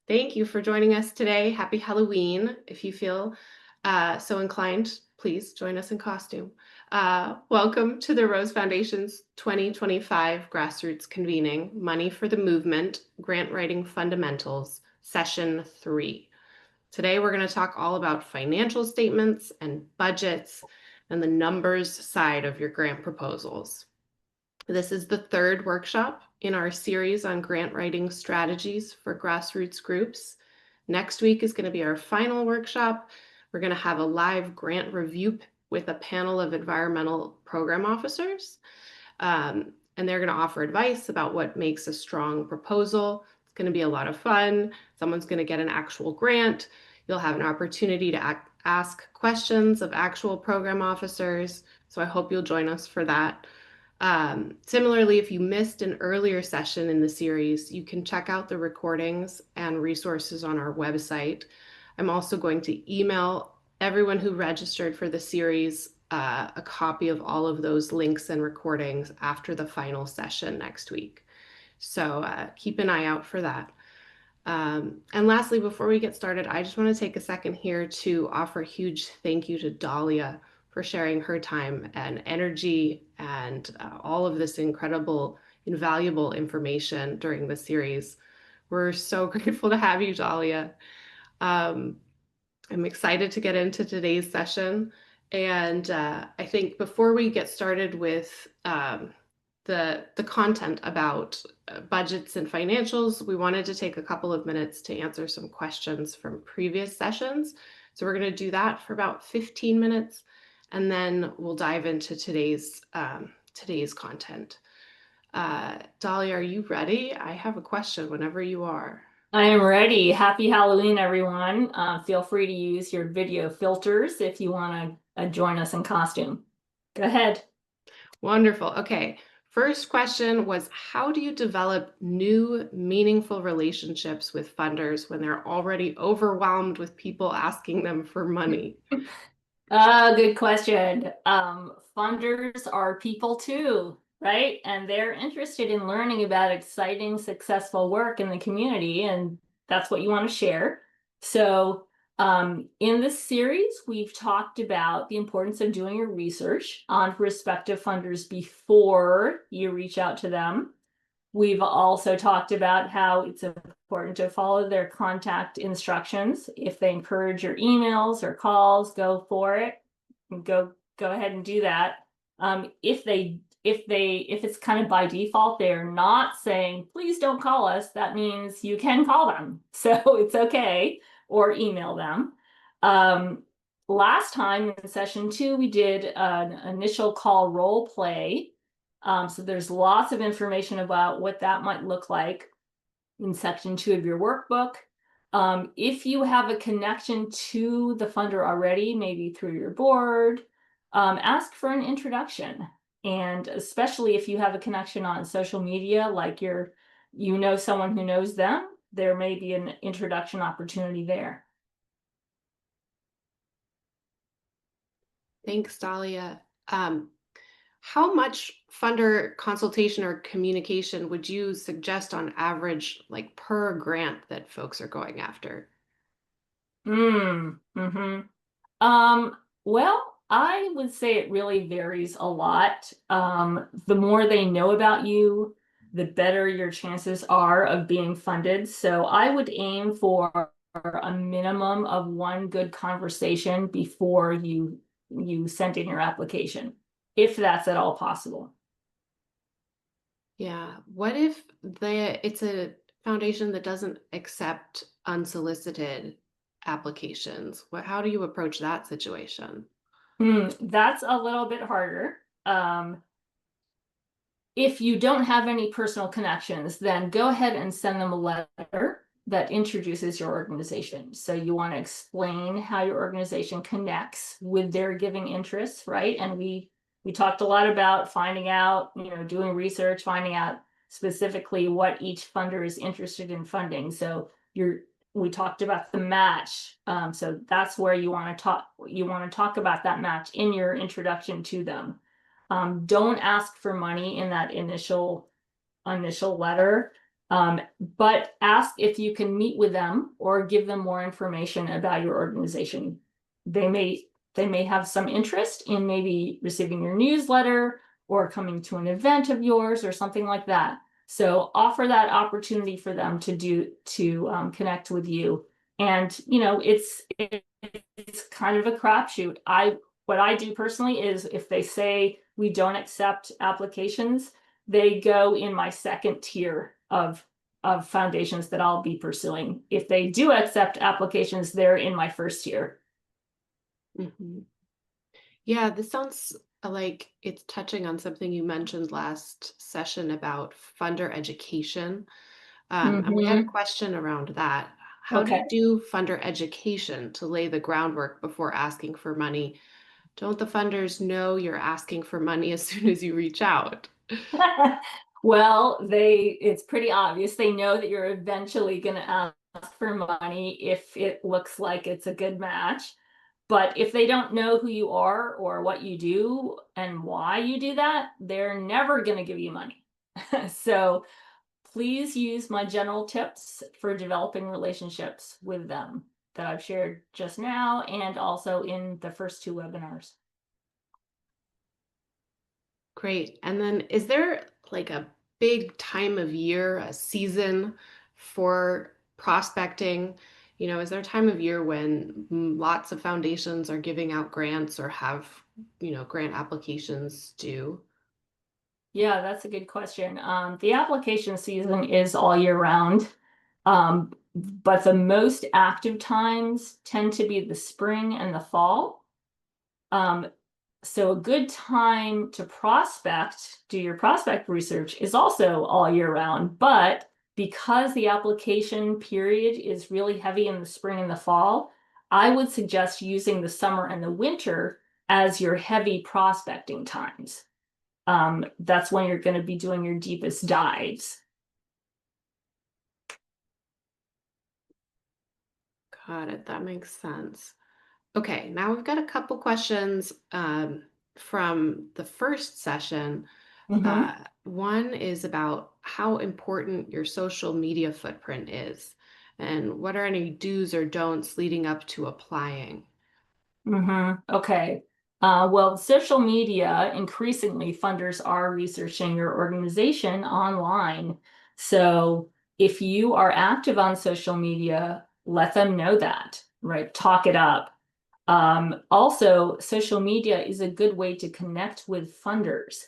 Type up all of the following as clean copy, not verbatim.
Thank you for joining us today. Happy Halloween. If you feel so inclined, please join us in costume. Welcome to the Rose Foundation's 2025 Grassroots Convening Money for the Movement Grant Writing Fundamentals, Session 3. Today, we're going to talk all about financial statements and budgets and the numbers side of your grant proposals. This is the third workshop in our series on grant writing strategies for grassroots groups. Next week is going to be our final workshop. We're going to have a live grant review with a panel of environmental program officers. And they're going to offer advice about what makes a strong proposal. It's going to be a lot of fun. Someone's going to get an actual grant. You'll have an opportunity to ask questions of actual program officers. So I hope you'll join us for that. Similarly, if you missed an earlier session in the series, you can check out the recordings and resources on our website. I'm also going to email everyone who registered for the series a copy of all of those links and recordings after the final session next week. So keep an eye out for that. And lastly, before we get started, I just want to take a second here to offer a huge thank you to Dahlia for sharing her time and energy and all of this incredible, invaluable information during the series. We're so grateful to have you, Dahlia. I'm excited to get into today's session. And I think before we get started with the content about budgets and financials, we wanted to take a couple of minutes to answer some questions from previous sessions. So we're going to do that for about 15 minutes, and then we'll dive into today's content. Dahlia, are you ready? I have a question whenever you are. I am ready. Happy Halloween, everyone. Feel free to use your video filters if you want to join us in costume. Go ahead. Wonderful. Okay. First question was, how do you develop new, meaningful relationships with funders when they're already overwhelmed with people asking them for money? Good question. Funders are people too, right? And they're interested in learning about exciting, successful work in the community, and that's what you want to share. So in this series, we've talked about the importance of doing your research on prospective funders before you reach out to them. We've also talked about how it's important to follow their contact instructions. If they encourage your emails or calls, go for it. Go ahead and do that. If it's kind of by default, they're not saying, please don't call us, that means you can call them. So it's okay, or email them. Last time in session 2, we did an initial call role play. So there's lots of information about what that might look like in section 2 of your workbook. If you have a connection to the funder already, maybe through your board, ask for an introduction. And especially if you have a connection on social media, like you know someone who knows them, there may be an introduction opportunity there. Thanks, Dahlia. How much funder consultation or communication would you suggest on average, like per grant that folks are going after? Well, I would say it really varies a lot. The more they know about you, the better your chances are of being funded. So I would aim for a minimum of one good conversation before you sent in your application, if that's at all possible. Yeah. What if it's a foundation that doesn't accept unsolicited applications? How do you approach that situation? That's a little bit harder. If you don't have any personal connections, then go ahead and send them a letter that introduces your organization. So you want to explain how your organization connects with their giving interests, right? And we talked a lot about finding out, doing research, finding out specifically what each funder is interested in funding. So we talked about the match. So that's where you want to talk about that match in your introduction to them. Don't ask for money in that initial letter. But ask if you can meet with them or give them more information about your organization. They may have some interest in maybe receiving your newsletter or coming to an event of yours or something like that. So offer that opportunity for them to connect with you. And it's kind of a crapshoot. What I do personally is if they say we don't accept applications, they go in my second tier of foundations that I'll be pursuing. If they do accept applications, they're in my first tier. Mhm. Yeah, this sounds like it's touching on something you mentioned last session about funder education. And we had a Mm-hmm. question around that. How do Okay. you do funder education to lay the groundwork before asking for money? Don't the funders know you're asking for money as soon as you reach out? Well, it's pretty obvious. They know that you're eventually going to ask for money if it looks like it's a good match. But if they don't know who you are or what you do and why you do that, they're never going to give you money. So please use my general tips for developing relationships with them that I've shared just now and also in the first two webinars. Great. And then is there like a big time of year, a season for prospecting? Is there a time of year when lots of foundations are giving out grants or have, grant applications due? Yeah, that's a good question. The application season is all year round, but the most active times tend to be the spring and the fall. Um, so a good time to do your prospect research is also all year round, but because the application period is really heavy in the spring and the fall, I would suggest using the summer and the winter as your heavy prospecting times. That's when you're going to be doing your deepest dives. Got it. That makes sense. Okay, now we've got a couple questions from the first session. Mm-hmm. One is about how important your social media footprint is, and what are any do's or don'ts leading up to applying? Mm-hmm. Okay. Well, social media, increasingly, funders are researching your organization online. So if you are active on social media, let them know that, right? Talk it up. Also, social media is a good way to connect with funders.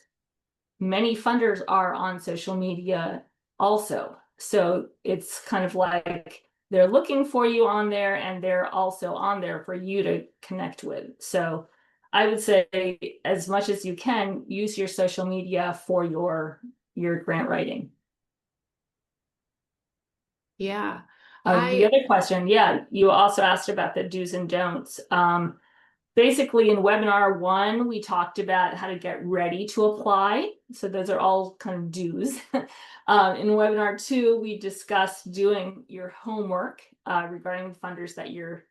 Many funders are on social media also. So it's kind of like they're looking for you on there and they're also on there for you to connect with. So I would say as much as you can, use your social media for your grant writing. Yeah, The I other question, yeah, you also asked about the do's and don'ts. Basically, in webinar one, we talked about how to get ready to apply. So those are all kind of do's. In webinar two, we discussed doing your homework regarding the funders that you're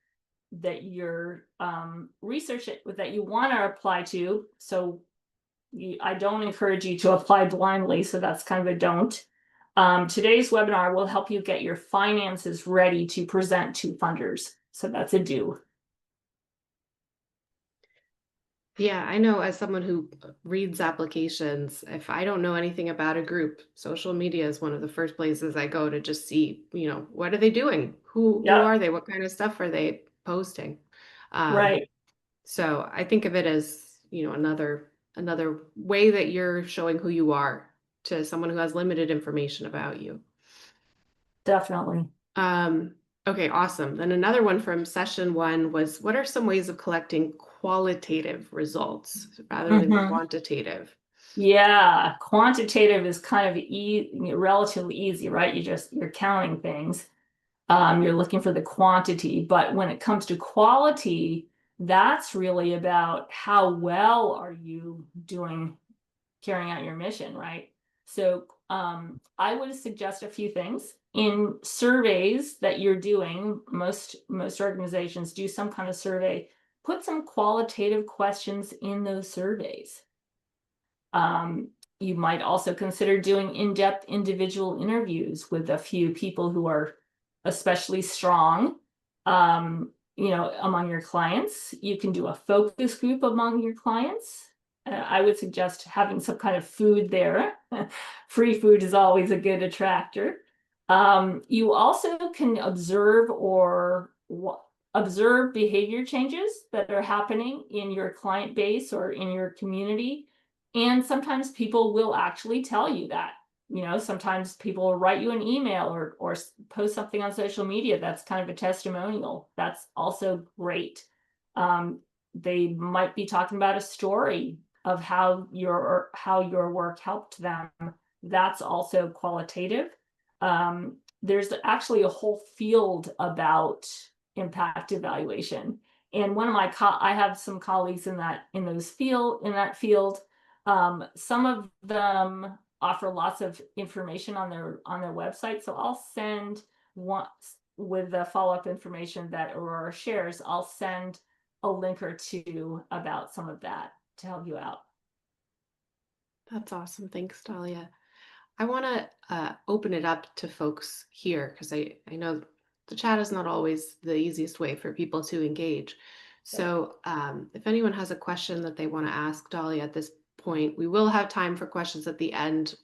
researching that you want to apply to. So I don't encourage you to apply blindly. So that's kind of a don't. Today's webinar will help you get your finances ready to present to funders. So that's a do. Yeah, I know as someone who reads applications, if I don't know anything about a group, social media is one of the first places I go to just see, what are they doing? Who Yep. are they? What kind of stuff are they posting? Um, Right. so I think of it as, another way that you're showing who you are to someone who has limited information about you. Definitely. Um, okay, awesome. Then another one from session one was, what are some ways of collecting qualitative results rather than Mhm. quantitative? Yeah, quantitative is kind of relatively easy, right? You're counting things. You're looking for the quantity, but when it comes to quality, that's really about how well are you doing carrying out your mission, right? So I would suggest a few things. In surveys that you're doing, most organizations do some kind of survey. Put some qualitative questions in those surveys. You might also consider doing in-depth individual interviews with a few people who are especially strong, among your clients. You can do a focus group among your clients. I would suggest having some kind of food there. Free food is always a good attractor. You also can observe behavior changes that are happening in your client base or in your community. And sometimes people will actually tell you that. Sometimes people will write you an email or post something on social media that's kind of a testimonial. That's also great. They might be talking about a story of how your work helped them. That's also qualitative. There's actually a whole field about impact evaluation. And I have some colleagues in that field. Some of them offer lots of information on their website. So I'll send one with the follow-up information that Aurora shares. I'll send a link or two about some of that to help you out. That's awesome. Thanks, Dahlia. I want to open it up to folks here because I know the chat is not always the easiest way for people to engage. So if anyone has a question that they want to ask Dahlia at this point, we will have time for questions at the end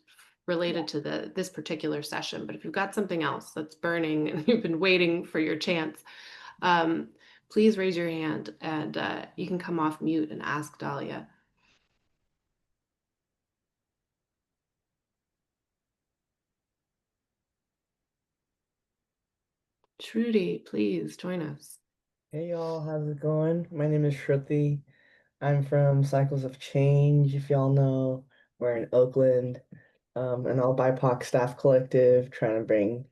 related to this particular session. But if you've got something else that's burning and you've been waiting for your chance, please raise your hand and you can come off mute and ask Dahlia. Trudy, please join us. Hey y'all, how's it going? My name is Shruti. I'm from Cycles of Change. If y'all know, we're in Oakland, an all BIPOC staff collective trying to bring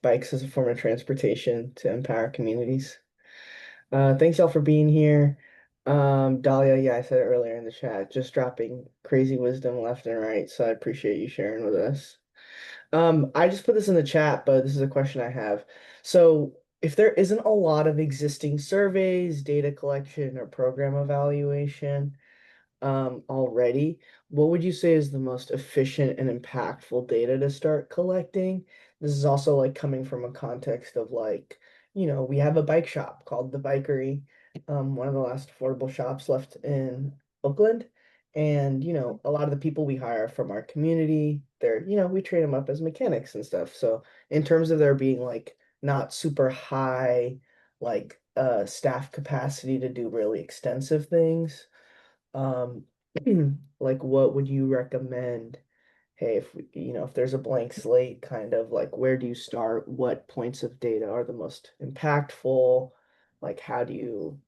bikes as a form of transportation to empower communities. Thanks y'all for being here. Dahlia, yeah, I said it earlier in the chat, just dropping crazy wisdom left and right, so I appreciate you sharing with us. I just put this in the chat, but this is a question I have. So if there isn't a lot of existing surveys, data collection, or program evaluation, already, what would you say is the most efficient and impactful data to start collecting? This is also like coming from a context of like, we have a bike shop called The Bikery, one of the last affordable shops left in Oakland. And, a lot of the people we hire from our community, we train them up as mechanics and stuff. So in terms of there being like not super high, like staff capacity to do really extensive things, um, like what would you recommend? Hey, if there's a blank slate, kind of like where do you start? What points of data are the most impactful? Like how do you,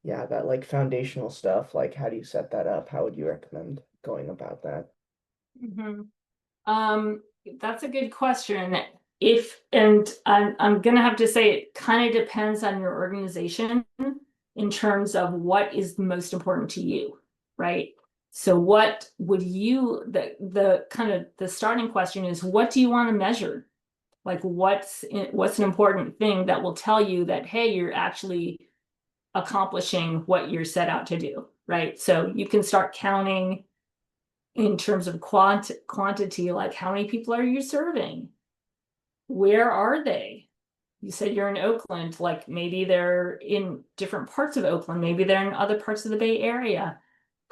yeah, that like foundational stuff, like how do you set that up? How would you recommend going about that? Mhm. That's a good question. I'm gonna have to say it kind of depends on your organization in terms of what is most important to you, right? So what would you, the kind of the starting question is, what do you want to measure? Like what's an important thing that will tell you that, hey, you're actually accomplishing what you're set out to do, right? So you can start counting in terms of quantity, like how many people are you serving? Where are they? You said you're in Oakland, like maybe they're in different parts of Oakland, maybe they're in other parts of the Bay Area.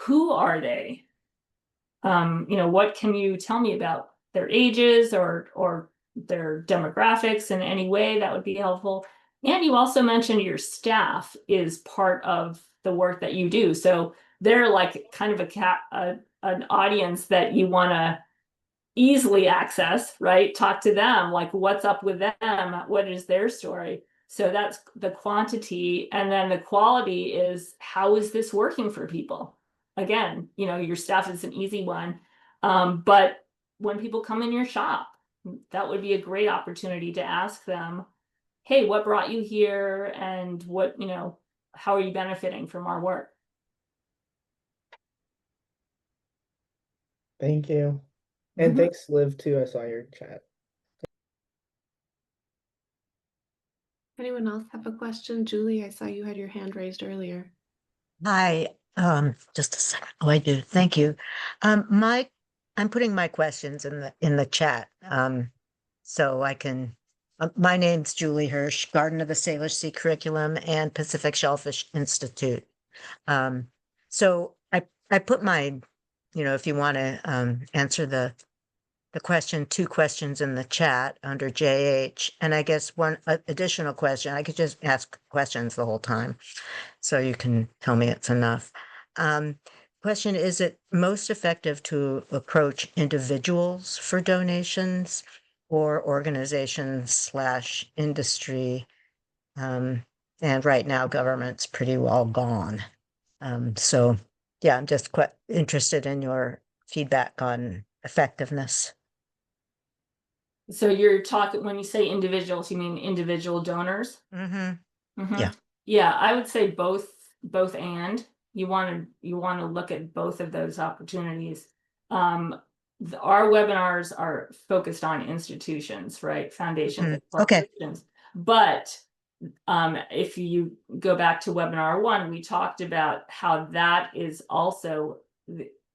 Who are they? What can you tell me about their ages or their demographics in any way that would be helpful? And you also mentioned your staff is part of the work that you do. So they're like kind of an audience that you want to easily access, right? Talk to them, like what's up with them, what is their story? So that's the quantity. And then the quality is, how is this working for people? Again, your staff is an easy one. But when people come in your shop, that would be a great opportunity to ask them, hey, what brought you here? And how are you benefiting from our work? Thank you. And thanks, Liv, too. I saw your chat. Anyone else have a question? Julie, I saw you had your hand raised earlier. Hi, just a second. Oh, I do. Thank you. My I'm putting my questions in the chat, so I can. My name's Julie Hirsch, Garden of the Salish Sea Curriculum and Pacific Shellfish Institute. So I put my, if you want to answer the question, two questions in the chat under JH, and I guess one additional question. I could just ask questions the whole time, so you can tell me it's enough. Question, is it most effective to approach individuals for donations or organizations/industry? And right now, government's pretty well gone. So yeah, I'm just quite interested in your feedback on effectiveness. So you're talking, when you say individuals, you mean individual donors? Mm-hmm. Mhm. Yeah. Yeah, I would say both and. You want to look at both of those opportunities. Our webinars are focused on institutions, right? Foundations and Okay. corporations. But if you go back to webinar 1, we talked about how that is also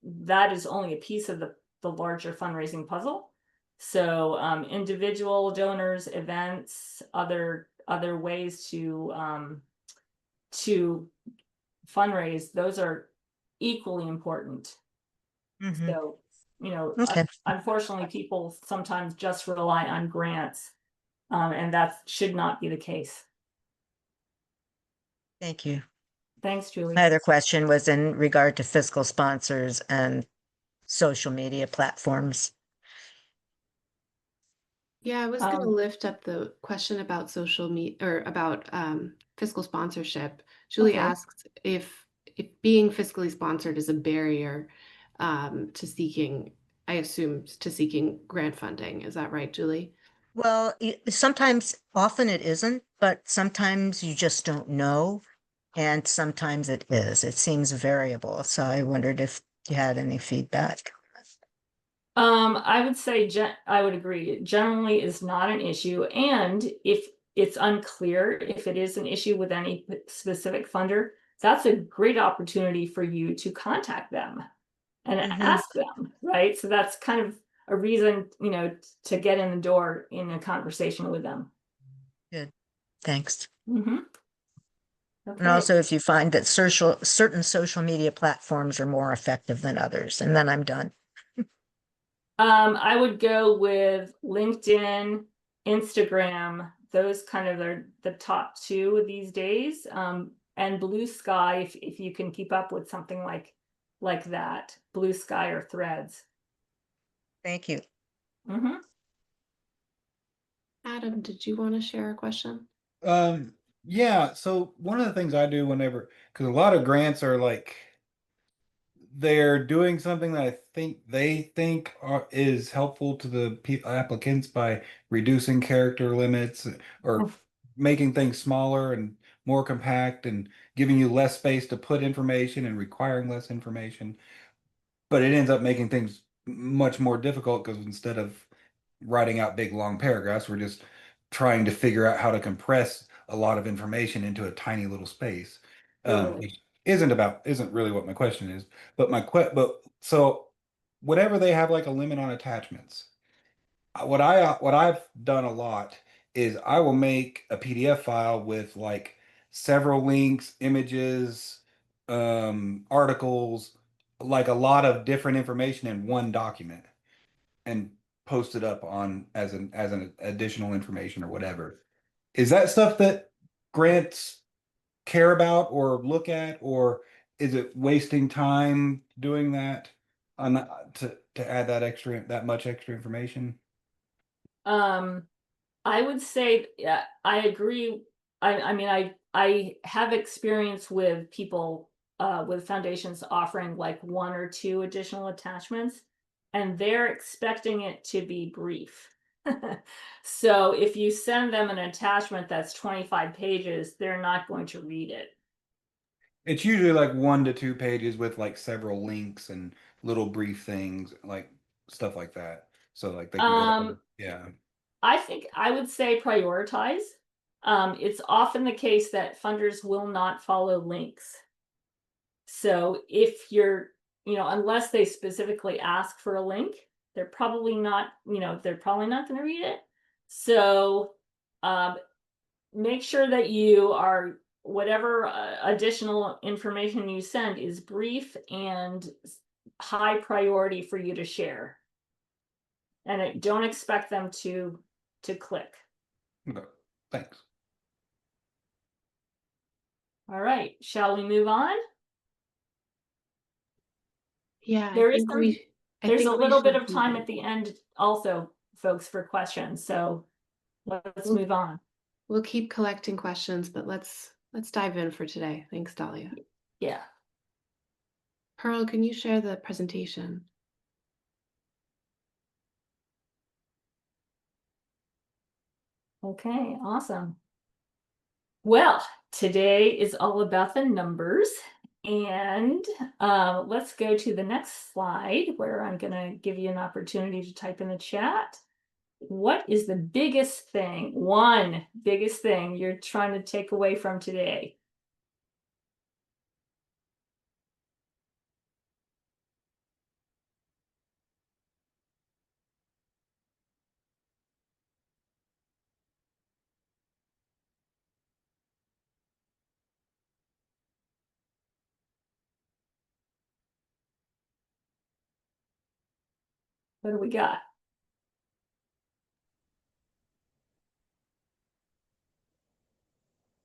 that is only a piece of the larger fundraising puzzle. So individual donors, events, other ways to fundraise, those are equally important. Mm-hmm. So, Okay. unfortunately, people sometimes just rely on grants, and that should not be the case. Thank you. Thanks, Julie. My other question was in regard to fiscal sponsors and social media platforms. Yeah, I was going to lift up the question about social media or about fiscal sponsorship. Julie Okay. asks if being fiscally sponsored is a barrier to seeking, I assume, to seeking grant funding. Is that right, Julie? Well, sometimes, often it isn't, but sometimes you just don't know. And sometimes it is. It seems variable. So I wondered if you had any feedback. I would say I would agree. It generally is not an issue, and if it's unclear if it is an issue with any specific funder, that's a great opportunity for you to contact them and ask them, right? So that's kind of a reason, to get in the door in a conversation with them. Good. Thanks. Mm-hmm. And Okay. also, if you find that certain social media platforms are more effective than others, and then I'm done. I would go with LinkedIn, Instagram. Those kind of are the top two these days. And Blue Sky, if you can keep up with something like that, Blue Sky or Threads. Thank you. Mm-hmm. Adam, did you want to share a question? Yeah, so one of the things I do whenever, because a lot of grants are like they're doing something that they think is helpful to the applicants by reducing character limits or making things smaller and more compact and giving you less space to put information and requiring less information. But it ends up making things much more difficult because instead of writing out big long paragraphs, we're just trying to figure out how to compress a lot of information into a tiny little space. Which isn't really what my question is, but so whenever they have like a limit on attachments, what I've done a lot is I will make a PDF file with like several links, images, articles, like a lot of different information in one document and post it up on as an additional information or whatever. Is that stuff that grants care about or look at, or is it wasting time doing that on to add that much extra information? I would say, yeah, I agree. I mean, I have experience with people with foundations offering like 1 or 2 additional attachments, and they're expecting it to be brief. So if you send them an attachment that's 25 pages, they're not going to read it. It's usually like 1 to 2 pages with like several links and little brief things, like stuff like that. So like they can go, yeah. I think I would say prioritize. It's often the case that funders will not follow links. So if you're unless they specifically ask for a link, they're probably not going to read it. So make sure that you are, whatever additional information you send is brief and high priority for you to share. And don't expect them to click. Okay, thanks. All right, shall we move on? Yeah, There I is think some, we. I there's a think we little bit should of time move at the end also, folks, for questions. So let's move on. We'll keep collecting questions, but let's dive in for today. Thanks, Dahlia. Yeah. Pearl, can you share the presentation? Okay, awesome. Well, today is all about the numbers. And let's go to the next slide where I'm going to give you an opportunity to type in the chat. What is the biggest thing, one biggest thing you're trying to take away from today? What do we got?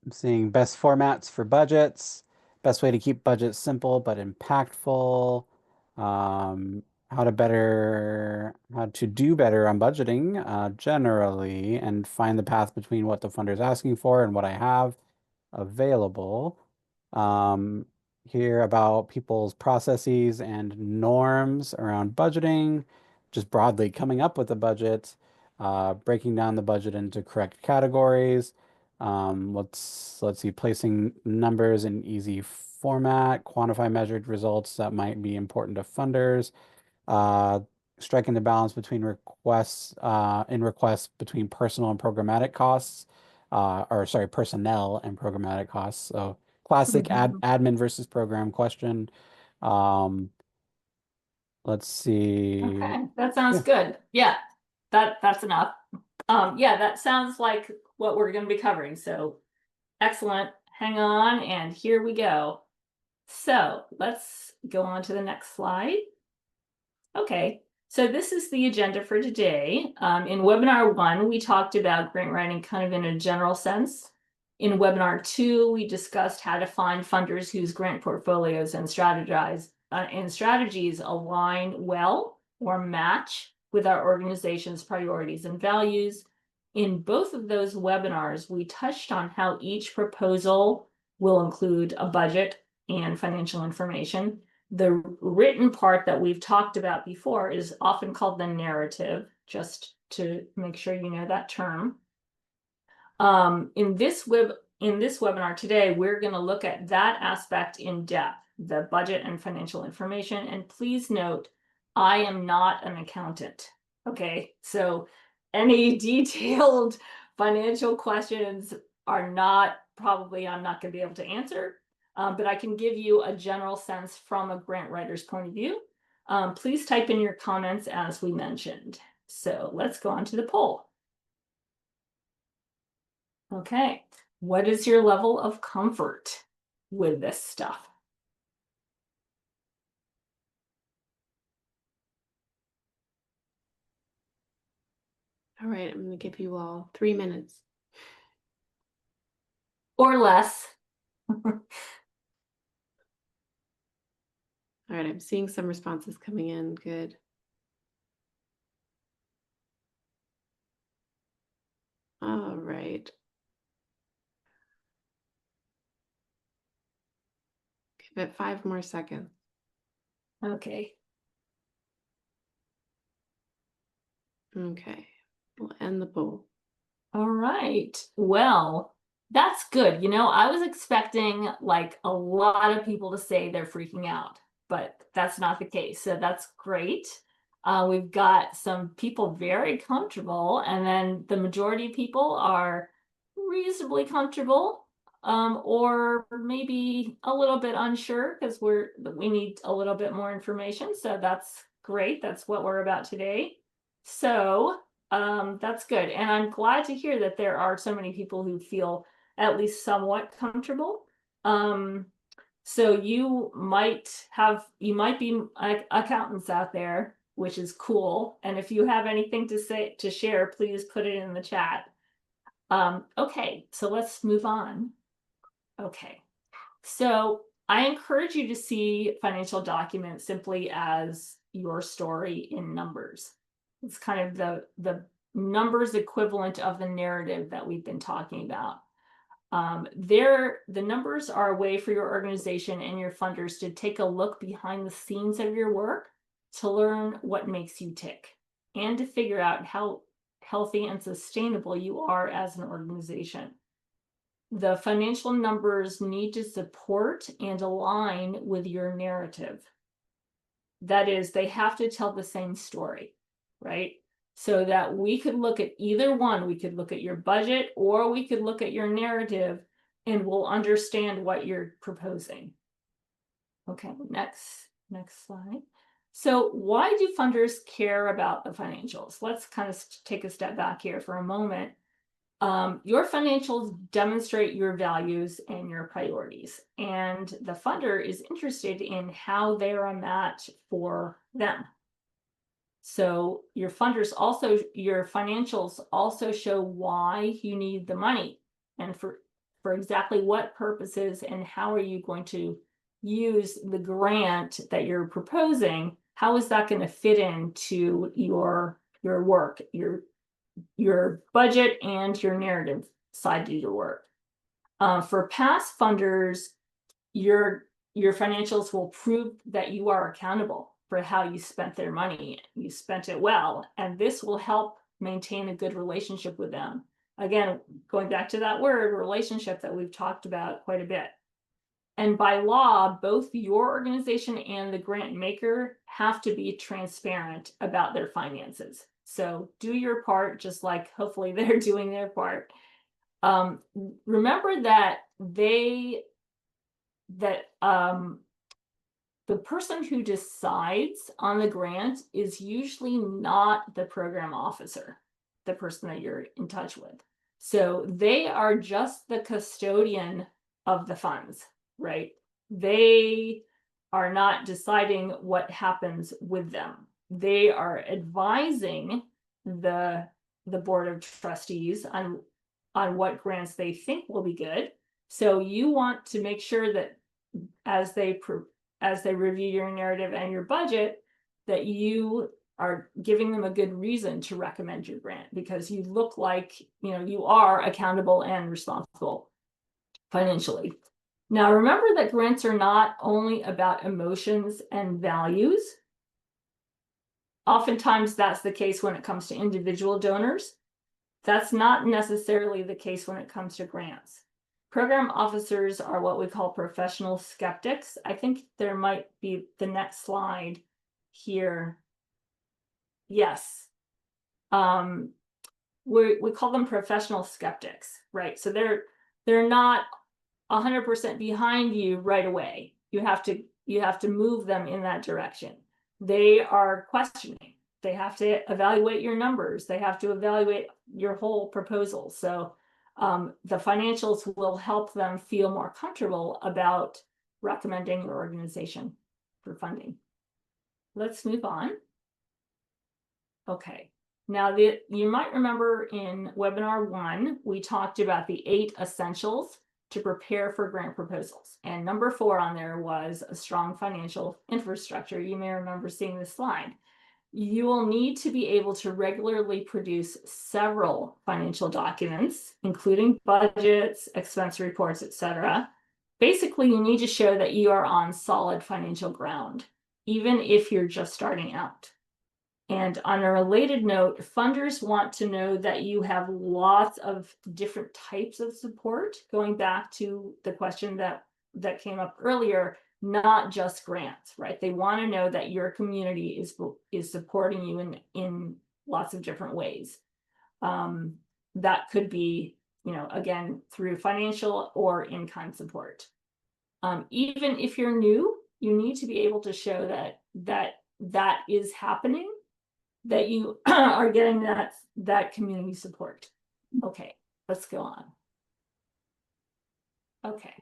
I'm seeing best formats for budgets, best way to keep budgets simple but impactful, how to do better on budgeting generally, and find the path between what the funder is asking for and what I have available. Hear about people's processes and norms around budgeting, just broadly coming up with a budget, breaking down the budget into correct categories. Let's see, placing numbers in easy format, quantify measured results that might be important to funders, uh, striking the balance between requests between personal and programmatic costs, or sorry, personnel and programmatic costs. So classic admin versus program question. Um, let's see. Okay, that sounds Yeah. good. Yeah, that's enough. Yeah, that sounds like what we're going to be covering. So excellent. Hang on, and here we go. So let's go on to the next slide. Okay, so this is the agenda for today. In webinar 1, we talked about grant writing kind of in a general sense. In webinar 2, we discussed how to find funders whose grant portfolios and strategies align well or match with our organization's priorities and values. In both of those webinars, we touched on how each proposal will include a budget and financial information. The written part that we've talked about before is often called the narrative, just to make sure you know that term. In this webinar today, we're going to look at that aspect in depth, the budget and financial information. And please note, I am not an accountant. Okay, so any detailed financial questions I'm not going to be able to answer. But I can give you a general sense from a grant writer's point of view. Please type in your comments as we mentioned. So let's go on to the poll. Okay, what is your level of comfort with this stuff? All right, I'm going to give you all 3 minutes. Or less. All right, I'm seeing some responses coming in. Good. All right. Give it 5 more seconds. Okay. Okay, we'll end the poll. All right. Well, that's good. I was expecting like a lot of people to say they're freaking out, but that's not the case. So that's great. We've got some people very comfortable, and then the majority of people are reasonably comfortable. or maybe a little bit unsure because we need a little bit more information. So that's great. That's what we're about today. So that's good. And I'm glad to hear that there are so many people who feel at least somewhat comfortable. So you might be accountants out there, which is cool. And if you have anything to share, please put it in the chat. Okay, so let's move on. Okay, so I encourage you to see financial documents simply as your story in numbers. It's kind of the numbers equivalent of the narrative that we've been talking about. The numbers are a way for your organization and your funders to take a look behind the scenes of your work, to learn what makes you tick, and to figure out how healthy and sustainable you are as an organization. The financial numbers need to support and align with your narrative. That is, they have to tell the same story, right? So that we could look at either one. We could look at your budget or we could look at your narrative and we'll understand what you're proposing. Okay, next slide. So why do funders care about the financials? Let's kind of take a step back here for a moment. Your financials demonstrate your values and your priorities, and the funder is interested in how they're a match for them. So your financials also show why you need the money and for exactly what purposes and how are you going to use the grant that you're proposing. How is that going to fit into your work, your budget and your narrative side of your work? For past funders, your financials will prove that you are accountable for how you spent their money. You spent it well, and this will help maintain a good relationship with them. Again, going back to that word relationship that we've talked about quite a bit. And by law, both your organization and the grant maker have to be transparent about their finances. So do your part, just like hopefully they're doing their part. Remember that the person who decides on the grant is usually not the program officer, the person that you're in touch with. So they are just the custodian of the funds, right? They are not deciding what happens with them. They are advising the board of trustees on what grants they think will be good. So you want to make sure that as they review your narrative and your budget, that you are giving them a good reason to recommend your grant, because you look like you are accountable and responsible financially. Now remember that grants are not only about emotions and values. Oftentimes that's the case when it comes to individual donors. That's not necessarily the case when it comes to grants. Program officers are what we call professional skeptics. I think there might be the next slide here. Yes. We call them professional skeptics, right? So they're not 100% behind you right away. You have to move them in that direction. They are questioning. They have to evaluate your numbers. They have to evaluate your whole proposal. So the financials will help them feel more comfortable about recommending your organization for funding. Let's move on. Okay. Now, you might remember in webinar 1, we talked about the 8 essentials to prepare for grant proposals. And number 4 on there was a strong financial infrastructure. You may remember seeing this slide. You will need to be able to regularly produce several financial documents, including budgets, expense reports, etc. Basically, you need to show that you are on solid financial ground, even if you're just starting out. And on a related note, funders want to know that you have lots of different types of support, going back to the question that came up earlier, not just grants, right? They want to know that your community is supporting you in lots of different ways. That could be again, through financial or in-kind support. Even if you're new, you need to be able to show that is happening, that you are getting that community support. Okay, let's go on. Okay.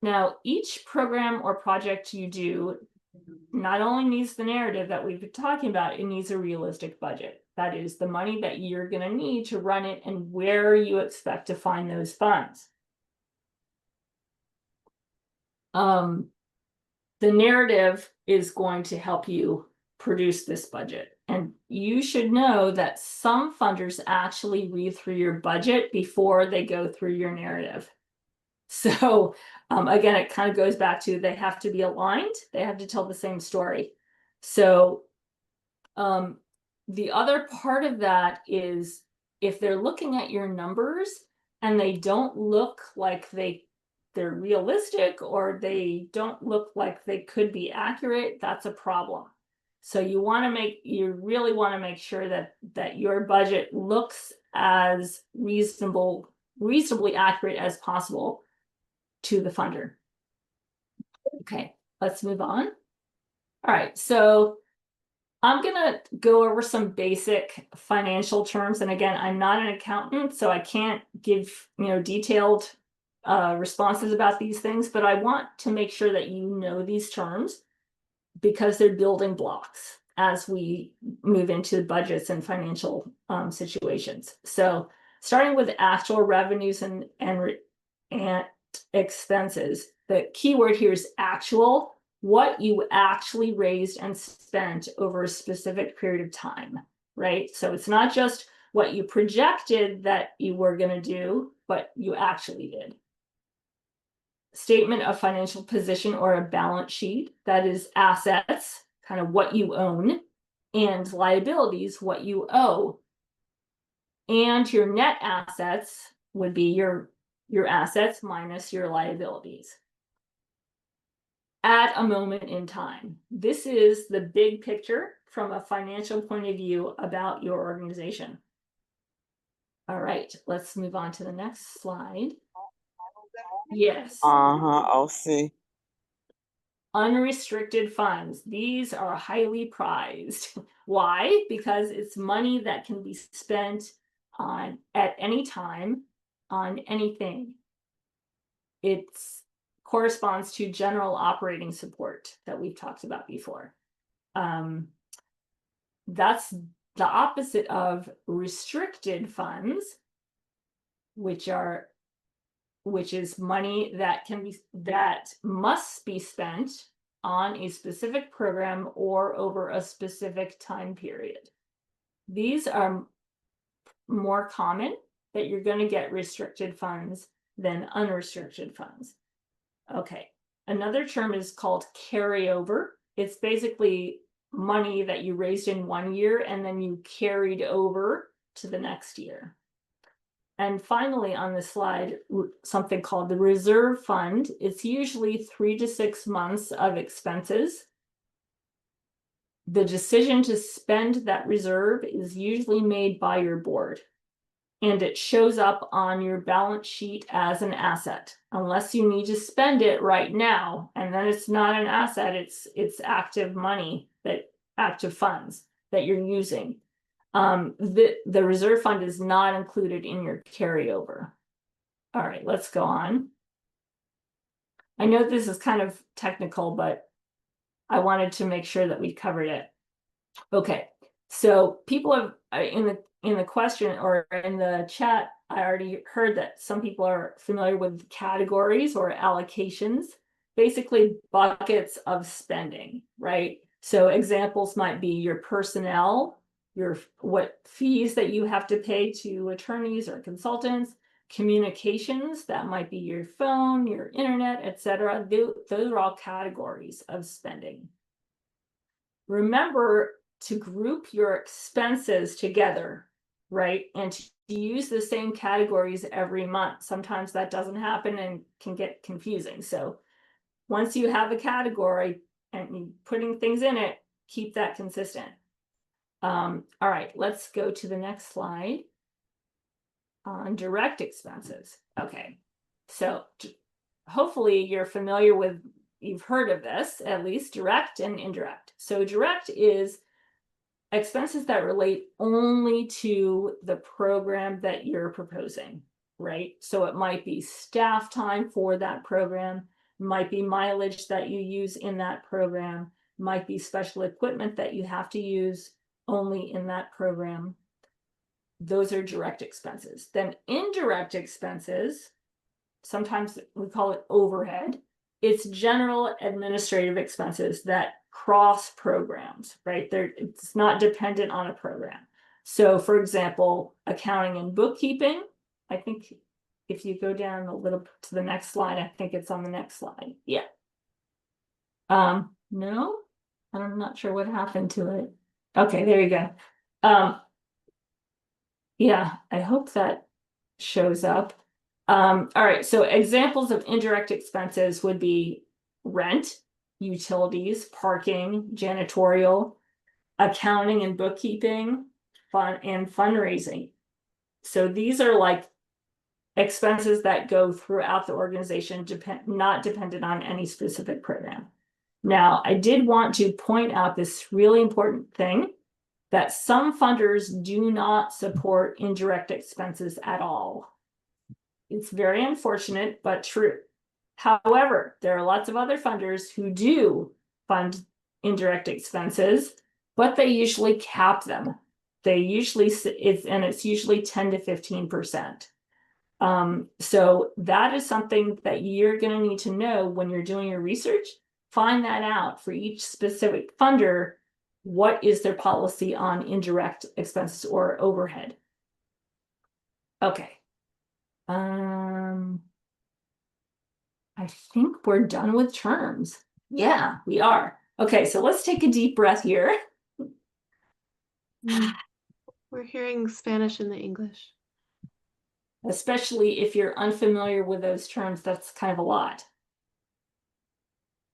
Now, each program or project you do not only needs the narrative that we've been talking about, it needs a realistic budget. That is the money that you're going to need to run it and where you expect to find those funds. The narrative is going to help you produce this budget. And you should know that some funders actually read through your budget before they go through your narrative. So again, it kind of goes back to they have to be aligned. They have to tell the same story. So the other part of that is if they're looking at your numbers and they don't look like they're realistic or they don't look like they could be accurate, that's a problem. So you really want to make sure that your budget looks as reasonably accurate as possible to the funder. Okay, let's move on. All right, so I'm gonna go over some basic financial terms. And again, I'm not an accountant, so I can't give detailed responses about these things, but I want to make sure that you know these terms because they're building blocks as we move into budgets and financial situations. So starting with actual revenues and expenses, the key word here is actual, what you actually raised and spent over a specific period of time, right? So it's not just what you projected that you were going to do, but you actually did. Statement of financial position or a balance sheet, that is assets, kind of what you own, and liabilities, what you owe. And your net assets would be your assets minus your liabilities at a moment in time. This is the big picture from a financial point of view about your organization. All right, let's move on to the next slide. Yes. I'll see. Unrestricted funds. These are highly prized. Why? Because it's money that can be spent on at any time on anything. It corresponds to general operating support that we've talked about before. That's the opposite of restricted funds, which is money that must be spent on a specific program or over a specific time period. These are more common that you're going to get restricted funds than unrestricted funds. Okay, another term is called carryover. It's basically money that you raised in one year and then you carried over to the next year. And finally, on this slide, something called the reserve fund. It's usually 3 to 6 months of expenses. The decision to spend that reserve is usually made by your board, and it shows up on your balance sheet as an asset, unless you need to spend it right now, and then it's not an asset, it's active money, active funds that you're using. The reserve fund is not included in your carryover. All right, let's go on. I know this is kind of technical, but I wanted to make sure that we covered it. Okay, so people have in the question or in the chat, I already heard that some people are familiar with categories or allocations, basically buckets of spending, right? So examples might be your personnel, what fees that you have to pay to attorneys or consultants, communications, that might be your phone, your internet, etc. Those are all categories of spending. Remember to group your expenses together, right? And to use the same categories every month. Sometimes that doesn't happen and can get confusing. So once you have a category and you're putting things in it, keep that consistent. All right, let's go to the next slide. on direct expenses. Okay, so hopefully you're familiar with, you've heard of this, at least direct and indirect. So direct is expenses that relate only to the program that you're proposing, right? So it might be staff time for that program, might be mileage that you use in that program, might be special equipment that you have to use only in that program. Those are direct expenses. Then indirect expenses, sometimes we call it overhead. It's general administrative expenses that cross programs, right? It's not dependent on a program. So for example, accounting and bookkeeping, I think if you go down a little to the next slide, I think it's on the next slide. Yeah. No, I'm not sure what happened to it. Okay, there you go. Yeah, I hope that shows up. All right, so examples of indirect expenses would be rent, utilities, parking, janitorial, accounting and bookkeeping, and fundraising. So these are like expenses that go throughout the organization, not dependent on any specific program. Now, I did want to point out this really important thing, that some funders do not support indirect expenses at all. It's very unfortunate, but true. However, there are lots of other funders who do fund indirect expenses, but they usually cap them. They usually, it's usually 10 to 15%. So that is something that you're going to need to know when you're doing your research. Find that out for each specific funder. What is their policy on indirect expenses or overhead? Okay. I think we're done with terms. Yeah, we are. Okay, so let's take a deep breath here. We're hearing Spanish in the English. Especially if you're unfamiliar with those terms, that's kind of a lot.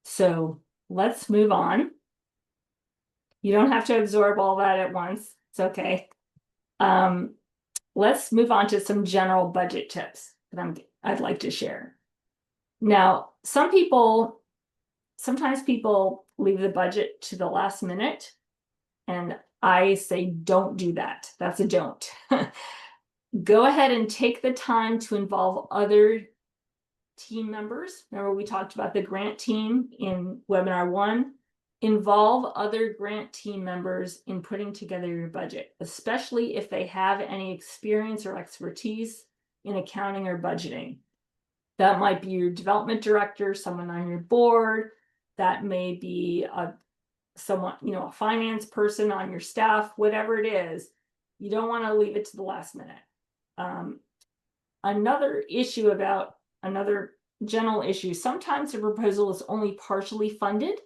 So let's move on. You don't have to absorb all that at once. It's okay. Let's move on to some general budget tips that I'd like to share. Now, sometimes people leave the budget to the last minute, and I say don't do that. That's a don't. Go ahead and take the time to involve other team members. Remember, we talked about the grant team in webinar 1. Involve other grant team members in putting together your budget, especially if they have any experience or expertise in accounting or budgeting. That might be your development director, someone on your board. That may be someone, a finance person on your staff, whatever it is. You don't want to leave it to the last minute. Another general issue, sometimes the proposal is only partially funded.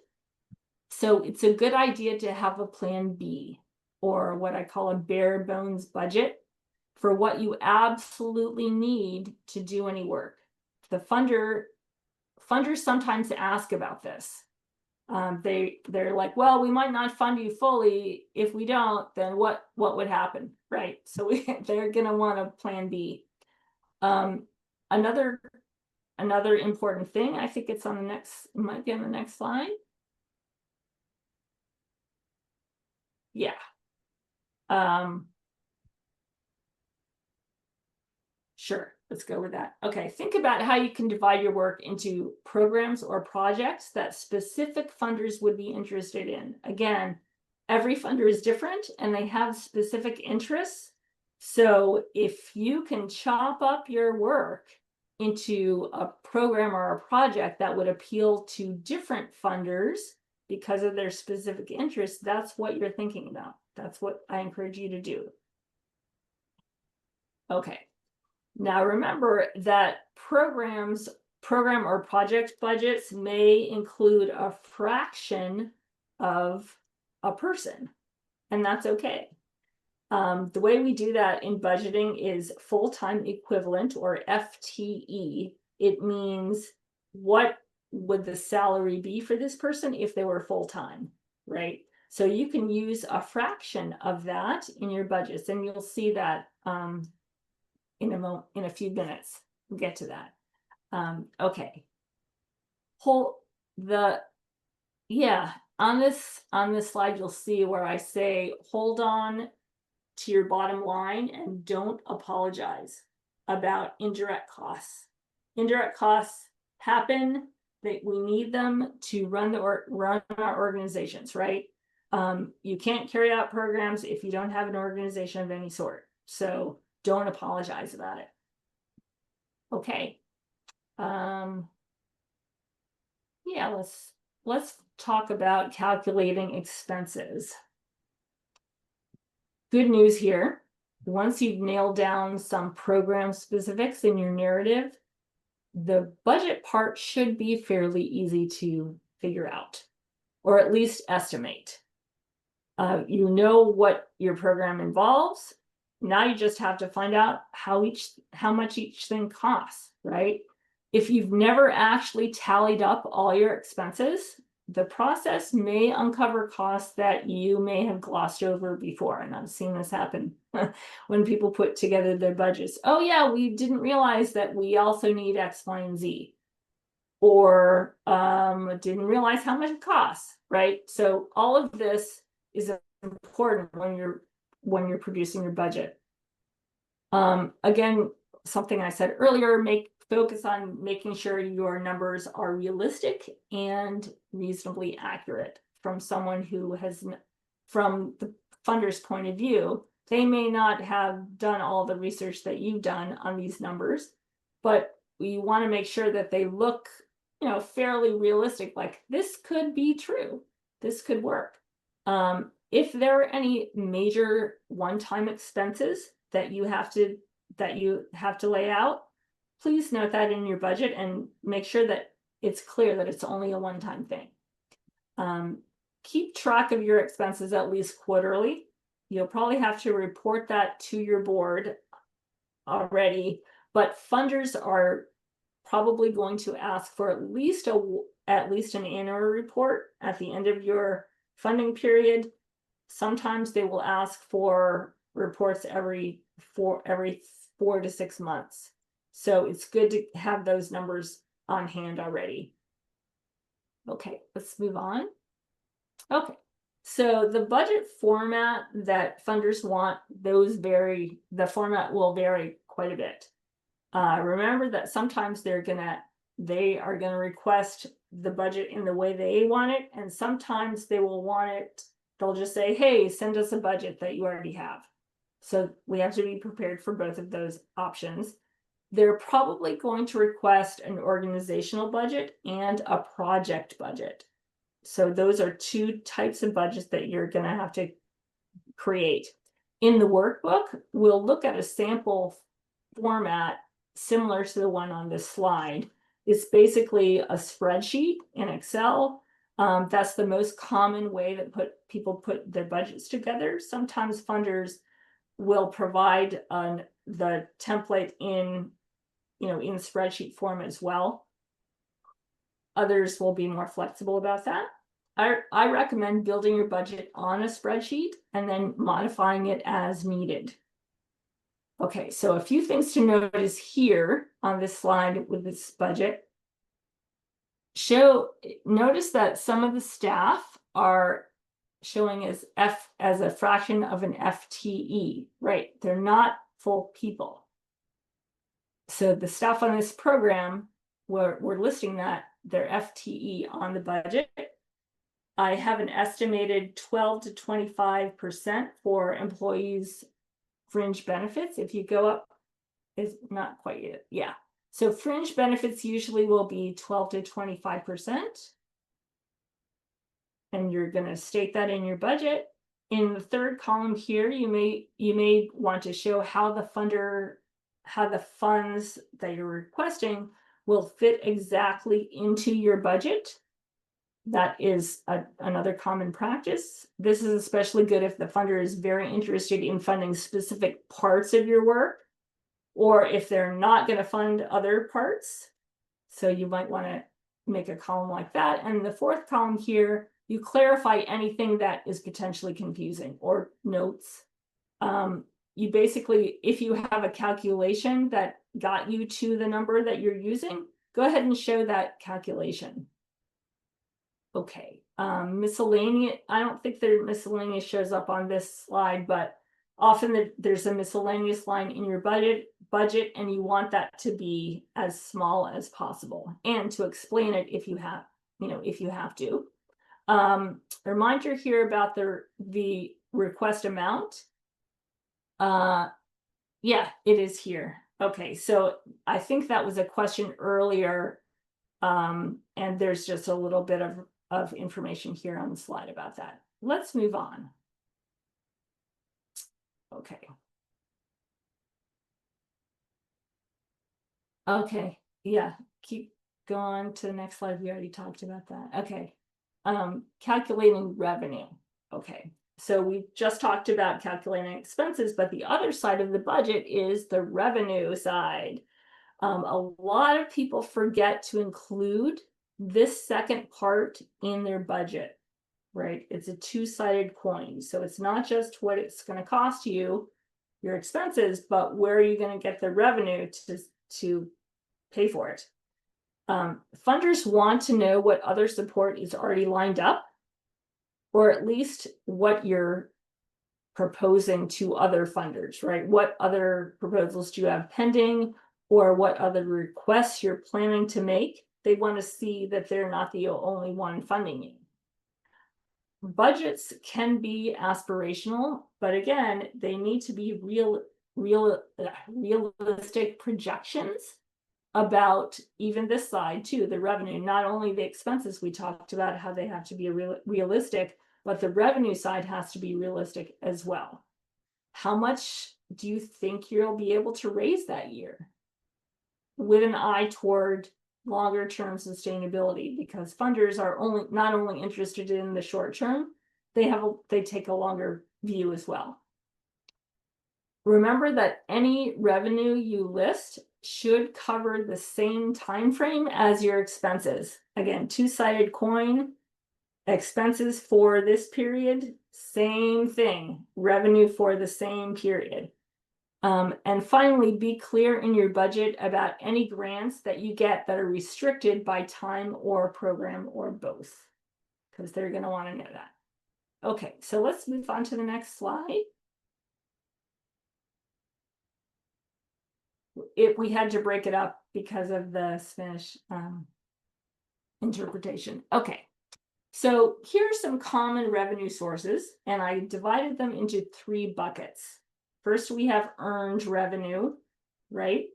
So it's a good idea to have a plan B, or what I call a bare bones budget, for what you absolutely need to do any work. The funders sometimes ask about this. They're like, well, we might not fund you fully. If we don't, then what would happen, right? So they're gonna want a plan B. Another important thing, I think it's on the next, it might be on the next slide. Yeah. Sure, let's go with that. Okay, think about how you can divide your work into programs or projects that specific funders would be interested in. Again, every funder is different and they have specific interests. So if you can chop up your work into a program or a project that would appeal to different funders because of their specific interests, that's what you're thinking about. That's what I encourage you to do. Okay. Now remember that program or project budgets may include a fraction of a person, and that's okay. The way we do that in budgeting is full-time equivalent, or FTE. It means what would the salary be for this person if they were full-time, right? So you can use a fraction of that in your budgets, and you'll see that in a few minutes. We'll get to that. Okay. On this slide, you'll see where I say, hold on to your bottom line and don't apologize about indirect costs. Indirect costs happen, that we need them to run our organizations, right? You can't carry out programs if you don't have an organization of any sort. So don't apologize about it. Okay. Yeah, let's talk about calculating expenses. Good news here. Once you've nailed down some program specifics in your narrative, the budget part should be fairly easy to figure out, or at least estimate. You know what your program involves. Now you just have to find out how much each thing costs, right? If you've never actually tallied up all your expenses, the process may uncover costs that you may have glossed over before. And I've seen this happen when people put together their budgets. Oh yeah, we didn't realize that we also need X, Y, and Z. Or didn't realize how much it costs, right? So all of this is important when you're producing your budget. Again, something I said earlier, focus on making sure your numbers are realistic and reasonably accurate from someone who has, from the funder's point of view. They may not have done all the research that you've done on these numbers, but we want to make sure that they look, fairly realistic, like this could be true, this could work. If there are any major one-time expenses that you have to lay out, please note that in your budget and make sure that it's clear that it's only a one-time thing. Keep track of your expenses at least quarterly. You'll probably have to report that to your board already, but funders are probably going to ask for at least an annual report at the end of your funding period. Sometimes they will ask for reports every 4 to 6 months. So it's good to have those numbers on hand already. Okay, let's move on. Okay, so the budget format that funders want, the format will vary quite a bit. Remember that sometimes they are gonna request the budget in the way they want it, and sometimes they will want it, they'll just say, hey, send us a budget that you already have. So we have to be prepared for both of those options. They're probably going to request an organizational budget and a project budget. So those are two types of budgets that you're going to have to create. In the workbook, we'll look at a sample format similar to the one on this slide. It's basically a spreadsheet in Excel. That's the most common way that people put their budgets together. Sometimes funders will provide the template in spreadsheet form as well. Others will be more flexible about that. I recommend building your budget on a spreadsheet and then modifying it as needed. Okay, so a few things to notice here on this slide with this budget. Notice that some of the staff are showing as a fraction of an FTE, right? They're not full people. So the staff on this program, we're listing that their FTE on the budget. I have an estimated 12 to 25% for employees' fringe benefits. If you go up, it's not quite yet. Yeah. So fringe benefits usually will be 12 to 25%. And you're going to state that in your budget. In the third column here, you may want to show how the funds that you're requesting will fit exactly into your budget. That is another common practice. This is especially good if the funder is very interested in funding specific parts of your work, or if they're not going to fund other parts. So you might want to make a column like that. And the fourth column here, you clarify anything that is potentially confusing or notes. you basically, if you have a calculation that got you to the number that you're using, go ahead and show that calculation. Okay, miscellaneous, I don't think the miscellaneous shows up on this slide, but often there's a miscellaneous line in your budget, and you want that to be as small as possible, and to explain it if you have, if you have to. Reminder here about the request amount. Yeah, it is here. Okay, so I think that was a question earlier. And there's just a little bit of information here on the slide about that. Let's move on. Okay. Okay, yeah, keep going to the next slide. We already talked about that. Okay. Calculating revenue. Okay, so we just talked about calculating expenses, but the other side of the budget is the revenue side. A lot of people forget to include this second part in their budget, right? It's a two-sided coin. So it's not just what it's going to cost you, your expenses, but where are you going to get the revenue to pay for it? Funders want to know what other support is already lined up, or at least what you're proposing to other funders, right? What other proposals do you have pending, or what other requests you're planning to make? They want to see that they're not the only one funding you. Budgets can be aspirational, but again, they need to be realistic projections about even this side too, the revenue, not only the expenses we talked about, how they have to be realistic, but the revenue side has to be realistic as well. How much do you think you'll be able to raise that year? With an eye toward longer term sustainability, because funders are not only interested in the short term, they take a longer view as well. Remember that any revenue you list should cover the same time frame as your expenses. Again, two-sided coin. Expenses for this period, same thing. Revenue for the same period. And finally, be clear in your budget about any grants that you get that are restricted by time or program or both, because they're going to want to know that. Okay, so let's move on to the next slide. We had to break it up because of the Spanish interpretation. Okay, so here are some common revenue sources, and I divided them into 3 buckets. First, we have earned revenue, right?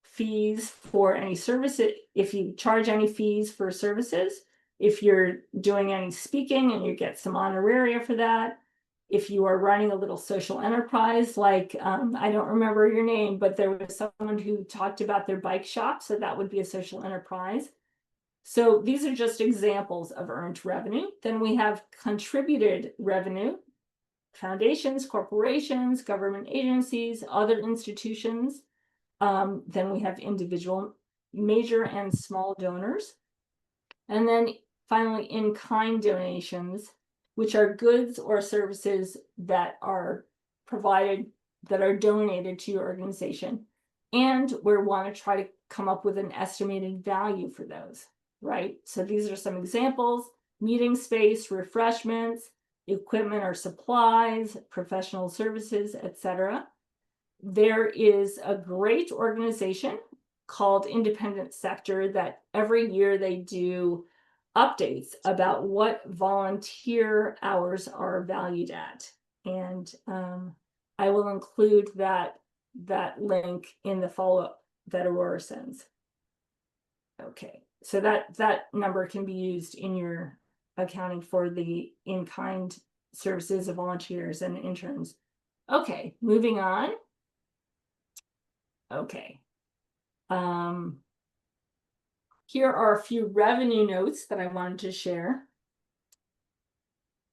Fees for any services, if you charge any fees for services, if you're doing any speaking and you get some honoraria for that, if you are running a little social enterprise, like, I don't remember your name, but there was someone who talked about their bike shop, so that would be a social enterprise. So these are just examples of earned revenue. Then we have contributed revenue. Foundations, corporations, government agencies, other institutions. Then we have individual, major and small donors. And then finally, in-kind donations, which are goods or services that are provided, that are donated to your organization. And we want to try to come up with an estimated value for those, right? So these are some examples: meeting space, refreshments, equipment or supplies, professional services, etc. There is a great organization called Independent Sector that every year they do updates about what volunteer hours are valued at. And I will include that link in the follow-up that Aurora sends. Okay, so that number can be used in your accounting for the in-kind services of volunteers and interns. Okay, moving on. Okay. Here are a few revenue notes that I wanted to share.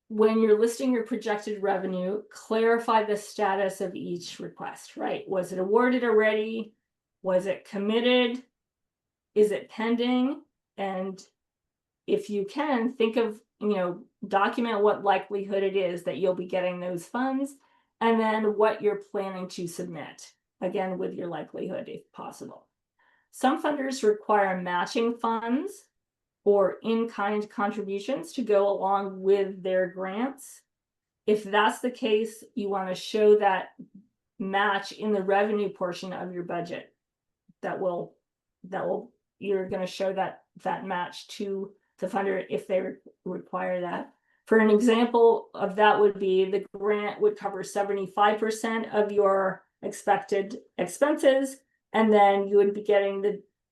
When you're listing your projected revenue, clarify the status of each request, right? Was it awarded already? Was it committed? Is it pending? And if you can, think of, document what likelihood it is that you'll be getting those funds, and then what you're planning to submit, again, with your likelihood if possible. Some funders require matching funds or in-kind contributions to go along with their grants. If that's the case, you want to show that match in the revenue portion of your budget. You're going to show that match to the funder if they require that. For an example of that would be the grant would cover 75% of your expected expenses, and then you would be getting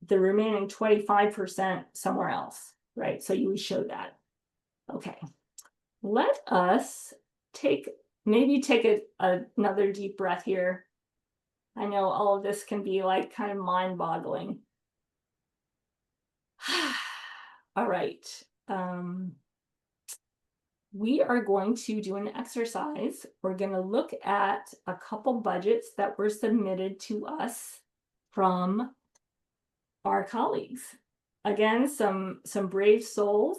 the remaining 25% somewhere else, right? So you would show that. Okay, let us take another deep breath here. I know all of this can be like kind of mind-boggling. All right. We are going to do an exercise. We're going to look at a couple budgets that were submitted to us from our colleagues. Again, some brave souls.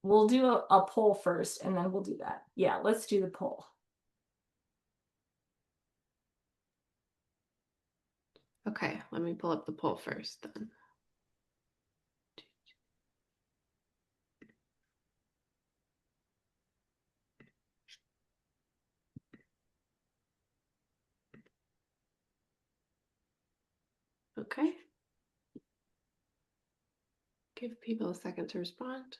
We'll do a poll first, and then we'll do that. Yeah, let's do the poll. Okay, let me pull up the poll first then. Okay. Give people a second to respond.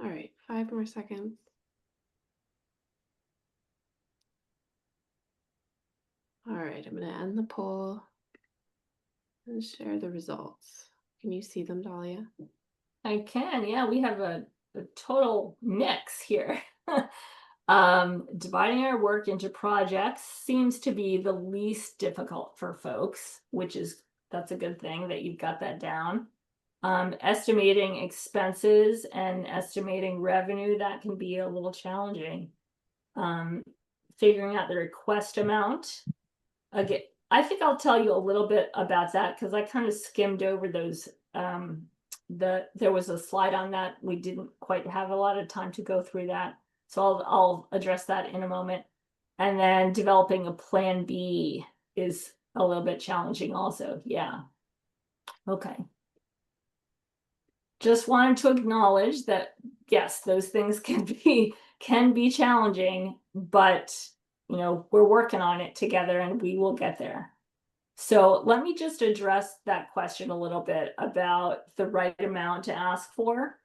All right, 5 more seconds. All right, I'm going to end the poll and share the results. Can you see them, Dahlia? I can, yeah, we have a total mix here. Dividing our work into projects seems to be the least difficult for folks, that's a good thing that you've got that down. Estimating expenses and estimating revenue, that can be a little challenging. Figuring out the request amount. Again, I think I'll tell you a little bit about that because I kind of skimmed over those. There was a slide on that. We didn't quite have a lot of time to go through that. So I'll address that in a moment. And then developing a plan B is a little bit challenging also. Yeah. Okay. Just wanted to acknowledge that, yes, those things can be challenging, but we're working on it together and we will get there. So let me just address that question a little bit about the right amount to ask for.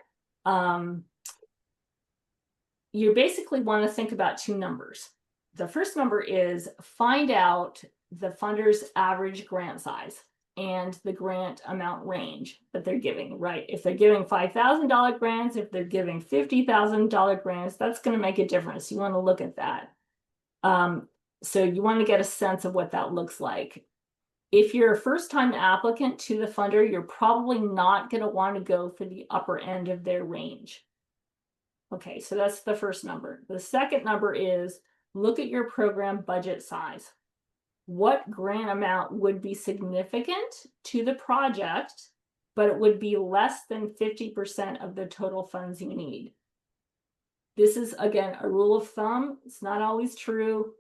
You basically want to think about two numbers. The first number is find out the funder's average grant size and the grant amount range that they're giving, right? If they're giving $5,000 grants, if they're giving $50,000 grants, that's going to make a difference. You want to look at that. So you want to get a sense of what that looks like. If you're a first-time applicant to the funder, you're probably not going to want to go for the upper end of their range. Okay, so that's the first number. The second number is look at your program budget size. What grant amount would be significant to the project, but it would be less than 50% of the total funds you need? This is, again, a rule of thumb. It's not always true.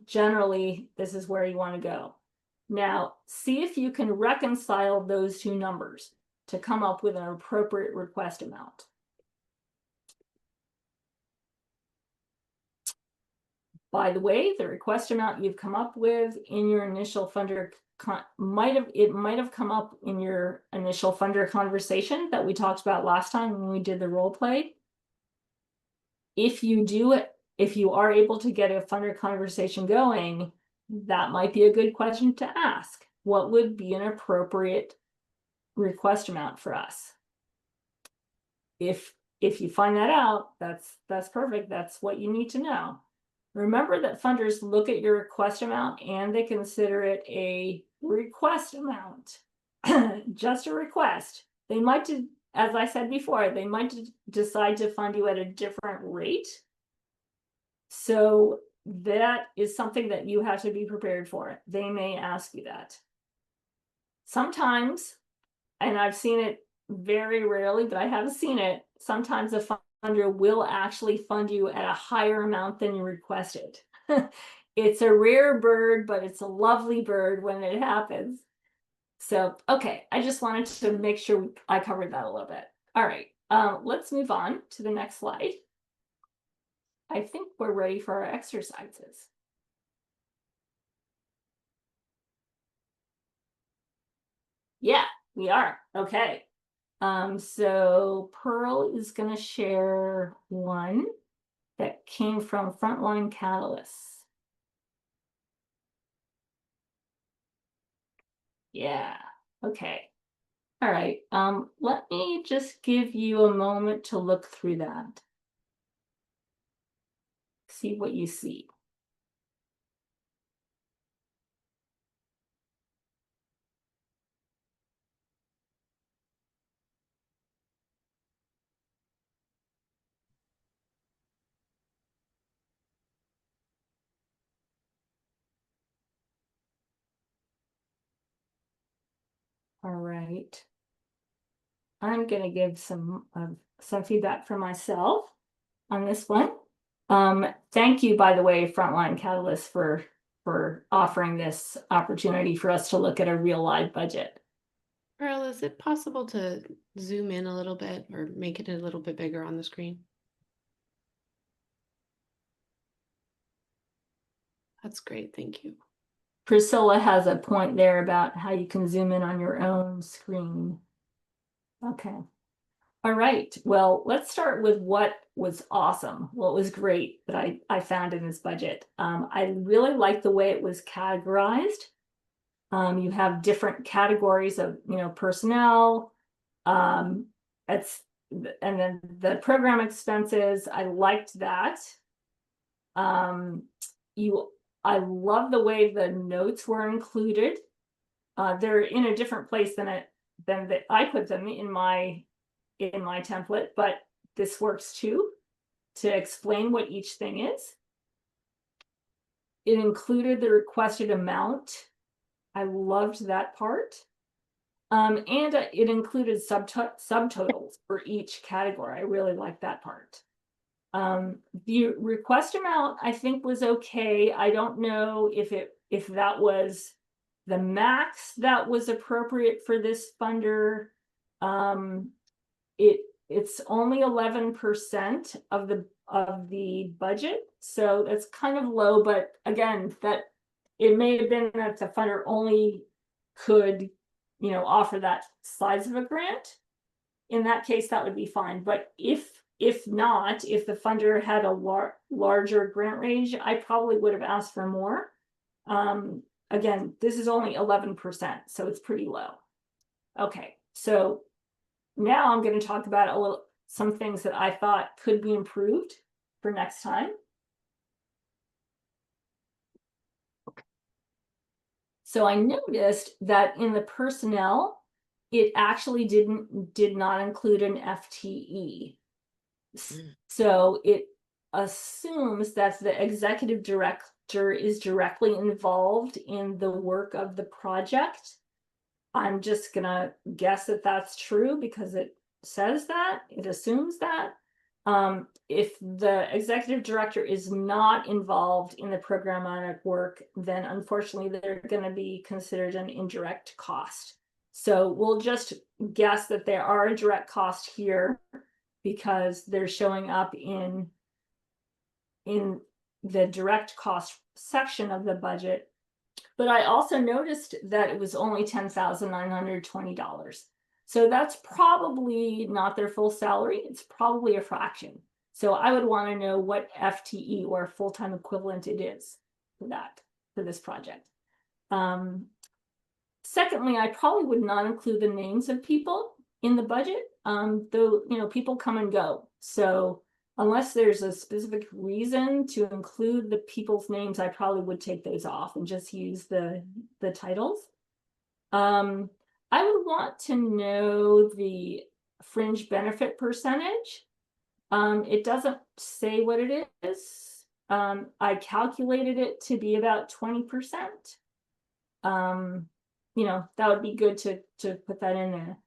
Generally, this is where you want to go. Now, see if you can reconcile those two numbers to come up with an appropriate request amount. By the way, the request amount you've come up with in your initial funder might have come up in your initial funder conversation that we talked about last time when we did the role play. If you are able to get a funder conversation going, that might be a good question to ask. What would be an appropriate request amount for us? If you find that out, that's perfect. That's what you need to know. Remember that funders look at your request amount and they consider it a request amount. just a request. They might, as I said before, they might decide to fund you at a different rate. So that is something that you have to be prepared for. They may ask you that. Sometimes, and I've seen it very rarely, but I have seen it, sometimes a funder will actually fund you at a higher amount than you requested. It's a rare bird, but it's a lovely bird when it happens. So, okay, I just wanted to make sure I covered that a little bit. All right, let's move on to the next slide. I think we're ready for our exercises. Yeah, we are. Okay. So Pearl is going to share one that came from Frontline Catalysts. Yeah, okay. All right, let me just give you a moment to look through that. See what you see. All right. I'm going to give some feedback for myself on this one. Thank you, by the way, Frontline Catalyst, for offering this opportunity for us to look at a real live budget. Pearl, is it possible to zoom in a little bit or make it a little bit bigger on the screen? That's great, thank you. Priscilla has a point there about how you can zoom in on your own screen. Okay. All right. Well, let's start with what was awesome, what was great that I found in this budget. I really like the way it was categorized. You have different categories of, personnel. And then the program expenses, I liked that. I love the way the notes were included. They're in a different place than that I put them in my template, but this works too, to explain what each thing is. It included the requested amount. I loved that part. And it included subtotals for each category. I really liked that part. The request amount, I think, was okay. I don't know if that was the max that was appropriate for this funder. It's only 11% of the budget, so that's kind of low. But again, that it may have been that the funder only could, offer that size of a grant. In that case, that would be fine. But if not, if the funder had a larger grant range, I probably would have asked for more. Again, this is only 11%, so it's pretty low. Okay, so now I'm going to talk about some things that I thought could be improved for next time. So I noticed that in the personnel, it actually did not include an FTE. So it assumes that the executive director is directly involved in the work of the project. I'm just gonna guess that that's true because it says that, it assumes that. If the executive director is not involved in the programmatic work, then unfortunately they're going to be considered an indirect cost. So we'll just guess that there are a direct cost here because they're showing up in the direct cost section of the budget. But I also noticed that it was only $10,920. So that's probably not their full salary. It's probably a fraction. So I would want to know what FTE or full-time equivalent it is for this project. Secondly, I probably would not include the names of people in the budget, though people come and go. So unless there's a specific reason to include the people's names, I probably would take those off and just use the titles. I would want to know the fringe benefit percentage. It doesn't say what it is. I calculated it to be about 20%. You know, that would be good to put that in there.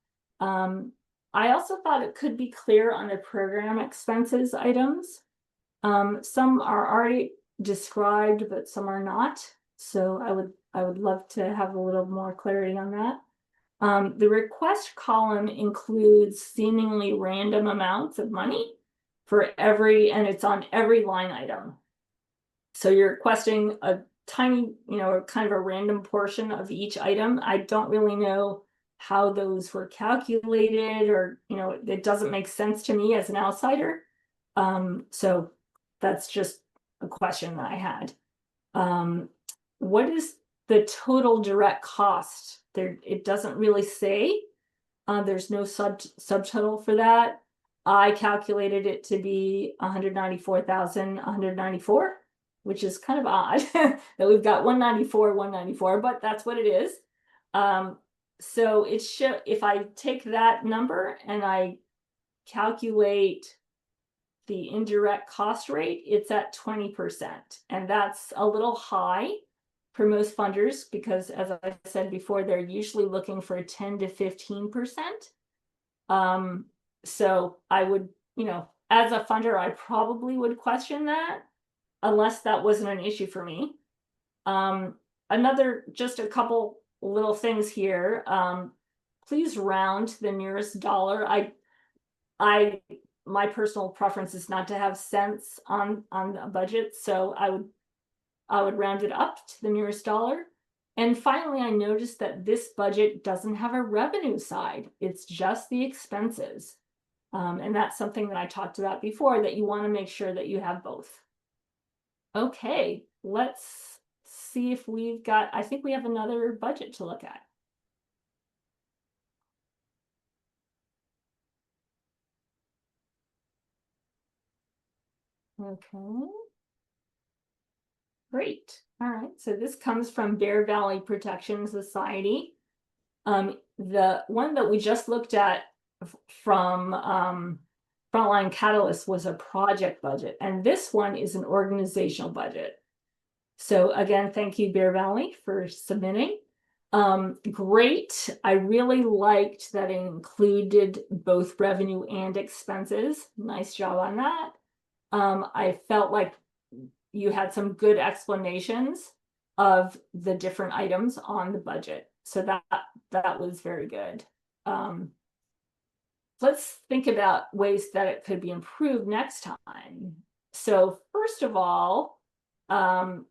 I also thought it could be clear on the program expenses items. Some are already described, but some are not. So I would love to have a little more clarity on that. The request column includes seemingly random amounts of money for every, and it's on every line item. So you're requesting a tiny, you know, kind of a random portion of each item. I don't really know how those were calculated, or, you know, it doesn't make sense to me as an outsider. So that's just a question that I had. What is the total direct cost? There, it doesn't really say. There's no subtotal for that. I calculated it to be 194,194, which is kind of odd that we've got 194, but that's what it is. So it should, if I take that number and I calculate the indirect cost rate, it's at 20%. And that's a little high for most funders because, as I said before, they're usually looking for 10 to 15%. So I would, you know, as a funder, I probably would question that unless that wasn't an issue for me. Just a couple little things here. Please round to the nearest dollar. My personal preference is not to have cents on a budget, so I would round it up to the nearest dollar. And finally, I noticed that this budget doesn't have a revenue side. It's just the expenses. And that's something that I talked about before, that you want to make sure that you have both. Okay, let's see if we've got, I think we have another budget to look at. Okay. Great. All right. So this comes from Bear Valley Protection Society. The one that we just looked at from Frontline Catalyst was a project budget, and this one is an organizational budget. So again, thank you, Bear Valley, for submitting. Great. I really liked that it included both revenue and expenses. Nice job on that. I felt like you had some good explanations of the different items on the budget. So that was very good. Let's think about ways that it could be improved next time. So first of all, I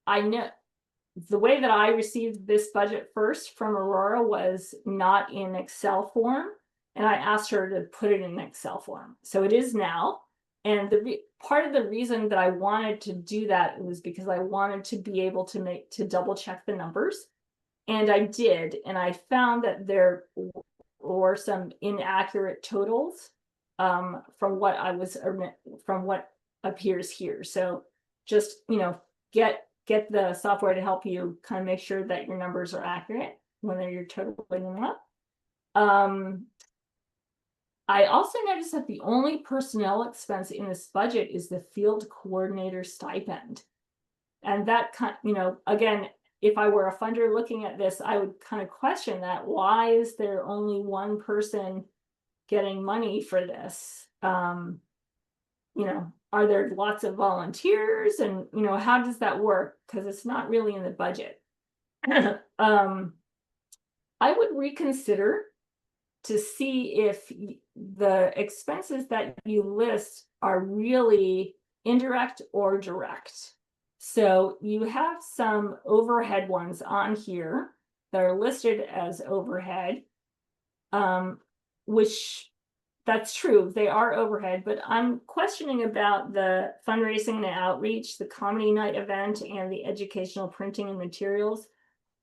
know the way that I received this budget first from Aurora was not in Excel form, and I asked her to put it in Excel form. So it is now. And part of the reason that I wanted to do that was because I wanted to be able to double check the numbers. And I did, and I found that there were some inaccurate totals from what appears here. So just, you know, get the software to help you kind of make sure that your numbers are accurate when you're totaling them up. I also noticed that the only personnel expense in this budget is the field coordinator stipend. And that, you know, again, if I were a funder looking at this, I would kind of question that. Why is there only one person getting money for this? You know, are there lots of volunteers? And, you know, how does that work? Because it's not really in the budget. I would reconsider to see if the expenses that you list are really indirect or direct. So you have some overhead ones on here that are listed as overhead, which that's true, they are overhead, but I'm questioning about the fundraising and outreach, the comedy night event, and the educational printing and materials.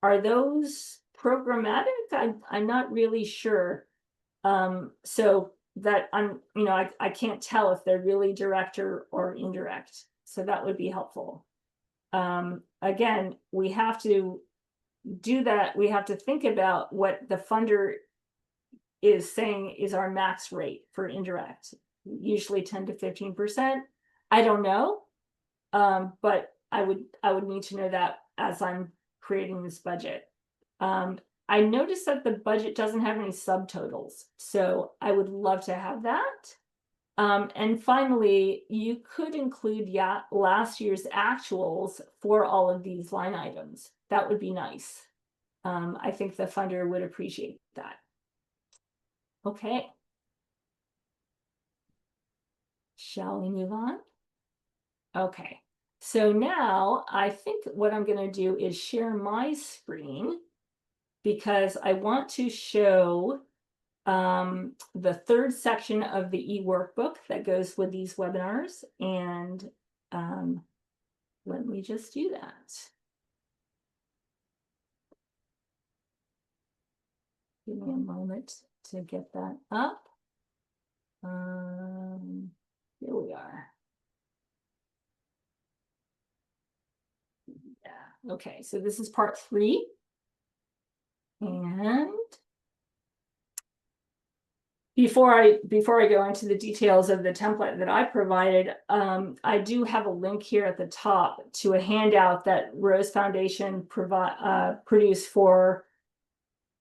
Are those programmatic? I'm not really sure. So that you know, I can't tell if they're really direct or indirect. So that would be helpful. Again, we have to do that, we have to think about what the funder is saying is our max rate for indirect, usually 10 to 15%. I don't know, but I would need to know that as I'm creating this budget. I noticed that the budget doesn't have any subtotals, so I would love to have that. And finally, you could include last year's actuals for all of these line items. That would be nice. I think the funder would appreciate that. Okay. Shall we move on? Okay. So now I think what I'm going to do is share my screen because I want to show the third section of the e-workbook that goes with these webinars. And let me just do that. Give me a moment to get that up. Here we are. Yeah, okay, so this is part 3. And before I go into the details of the template that I provided, I do have a link here at the top to a handout that Rose Foundation produced for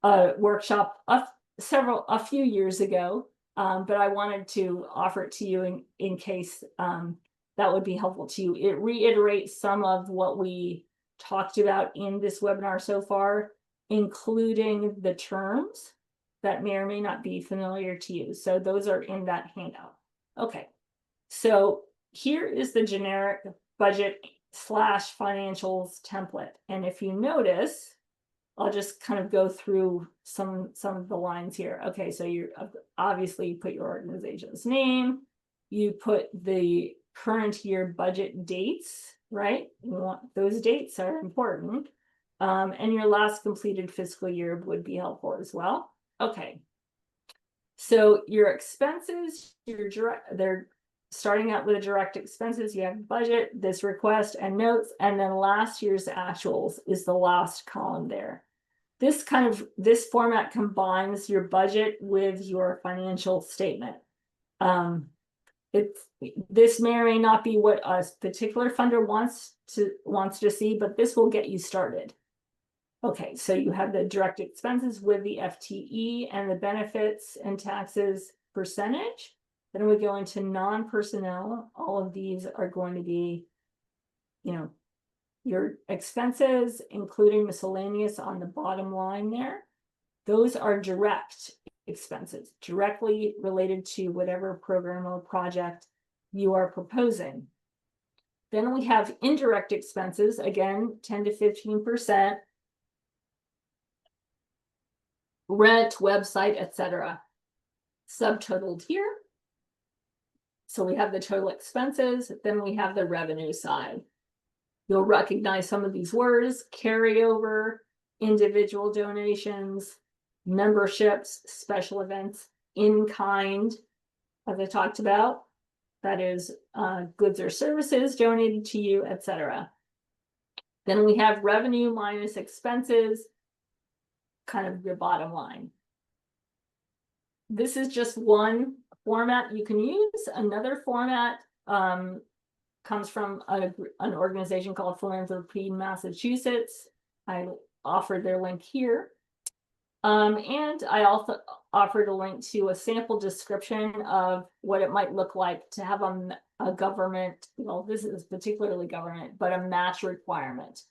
a workshop a few years ago, but I wanted to offer it to you in case that would be helpful to you. It reiterates some of what we talked about in this webinar so far, including the terms that may or may not be familiar to you. So those are in that handout. Okay, so here is the generic budget / financials template. And if you notice, I'll just kind of go through some of the lines here. Okay, so you obviously put your organization's name, you put the current year budget dates, right? Those dates are important. And your last completed fiscal year would be helpful as well. Okay. So your expenses, they're starting out with a direct expenses. You have budget, this request and notes, and then last year's actuals is the last column there. This format combines your budget with your financial statement. This may or may not be what a particular funder wants to see, but this will get you started. Okay, so you have the direct expenses with the FTE and the benefits and taxes percentage. Then we go into non-personnel. All of these are going to be, your expenses, including miscellaneous on the bottom line there. Those are direct expenses, directly related to whatever program or project you are proposing. Then we have indirect expenses, again, 10 to 15%. Rent, website, etc. Subtotaled here. So we have the total expenses, then we have the revenue side. You'll recognize some of these words: carryover, individual donations, memberships, special events, in kind, as I talked about. That is goods or services donated to you, etc. Then we have revenue minus expenses, kind of your bottom line. This is just one format you can use. Another format comes from an organization called Philanthropy Massachusetts. I offered their link here. And I also offered a link to a sample description of what it might look like to have a government, well, this is particularly government, but a match requirement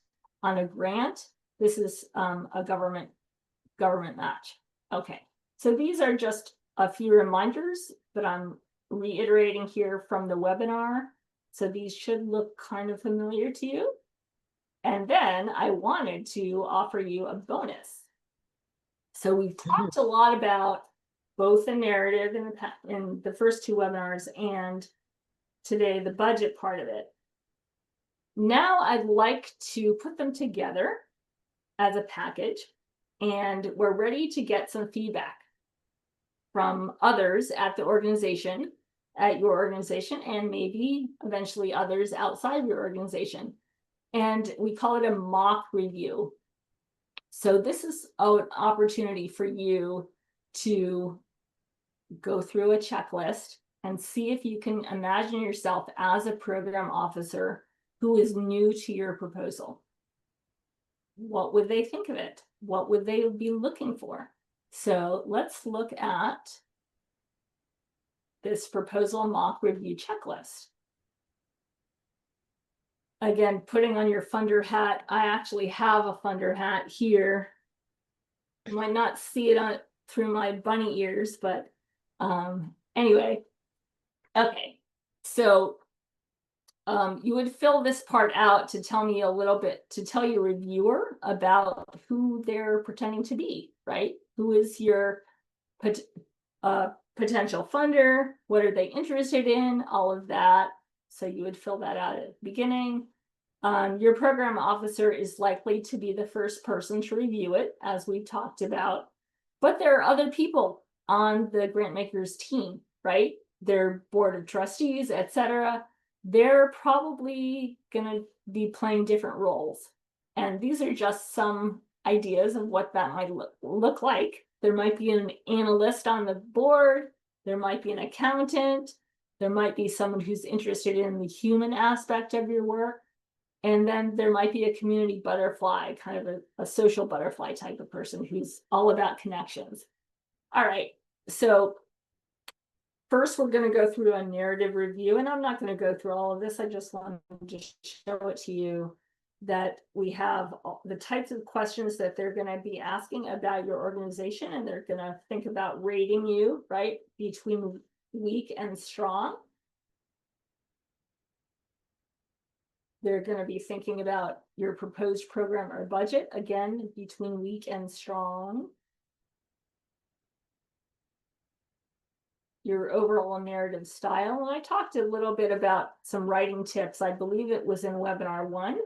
on a grant. This is a government match. Okay, so these are just a few reminders that I'm reiterating here from the webinar. So these should look kind of familiar to you. And then I wanted to offer you a bonus. So we've talked a lot about both the narrative in the first 2 webinars and today the budget part of it. Now I'd like to put them together as a package, and we're ready to get some feedback from others at your organization, and maybe eventually others outside your organization. And we call it a mock review. So this is an opportunity for you to go through a checklist and see if you can imagine yourself as a program officer who is new to your proposal. What would they think of it? What would they be looking for? So let's look at this proposal mock review checklist. Again, putting on your funder hat. I actually have a funder hat here. You might not see it through my bunny ears, but anyway. Okay, so you would fill this part out to tell me a little bit, to tell your reviewer about who they're pretending to be, right? Who is your potential funder? What are they interested in? All of that. So you would fill that out at the beginning. Your program officer is likely to be the first person to review it, as we've talked about. But there are other people on the grantmakers team, right? Their board of trustees, etc. They're probably going to be playing different roles. And these are just some ideas of what that might look like. There might be an analyst on the board. There might be an accountant. There might be someone who's interested in the human aspect of your work. And then there might be a community butterfly, kind of a social butterfly type of person who's all about connections. All right, so first we're going to go through a narrative review, and I'm not going to go through all of this. I just want to just show it to you that we have the types of questions that they're going to be asking about your organization, and they're going to think about rating you, right, between weak and strong. They're going to be thinking about your proposed program or budget, again, between weak and strong. Your overall narrative style. And I talked a little bit about some writing tips. I believe it was in webinar 1.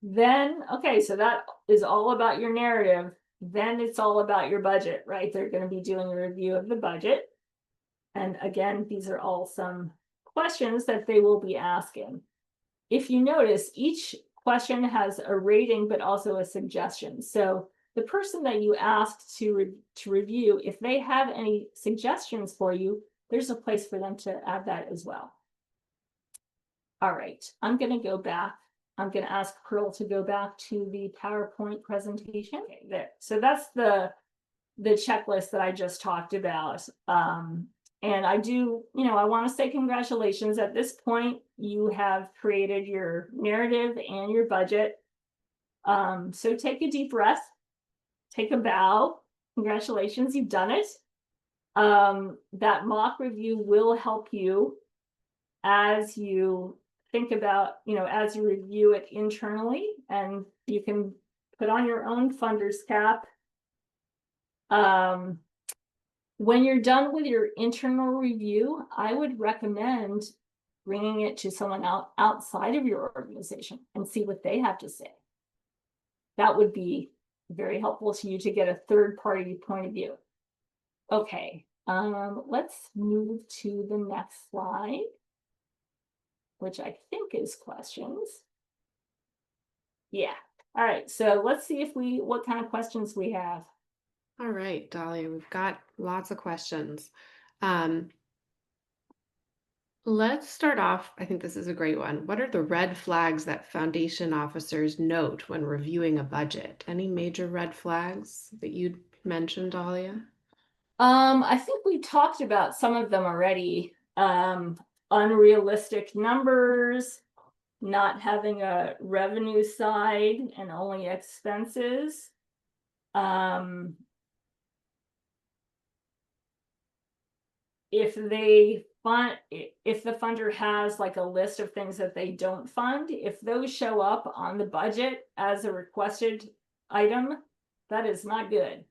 Then, okay, so that is all about your narrative. Then it's all about your budget, right? They're going to be doing a review of the budget. And again, these are all some questions that they will be asking. If you notice, each question has a rating, but also a suggestion. So the person that you asked to review, if they have any suggestions for you, there's a place for them to add that as well. All right, I'm going to go back. I'm going to ask Pearl to go back to the PowerPoint presentation. Okay, there. So that's the checklist that I just talked about. And I do, I want to say congratulations. At this point, you have created your narrative and your budget. So take a deep breath, take a bow. Congratulations, you've done it. That mock review will help you as you think about, as you review it internally, and you can put on your own funder's cap. When you're done with your internal review, I would recommend bringing it to someone outside of your organization and see what they have to say. That would be very helpful to you to get a third-party point of view. Okay, let's move to the next slide, which I think is questions. Yeah. All right, so let's see what kind of questions we have. All right, Dahlia, we've got lots of questions. Let's start off. I think this is a great one. What are the red flags that foundation officers note when reviewing a budget? Any major red flags that you'd mention, Dahlia? I think we talked about some of them already. Unrealistic numbers, not having a revenue side and only expenses. If the funder has like a list of things that they don't fund, if those show up on the budget as a requested item, that is not good.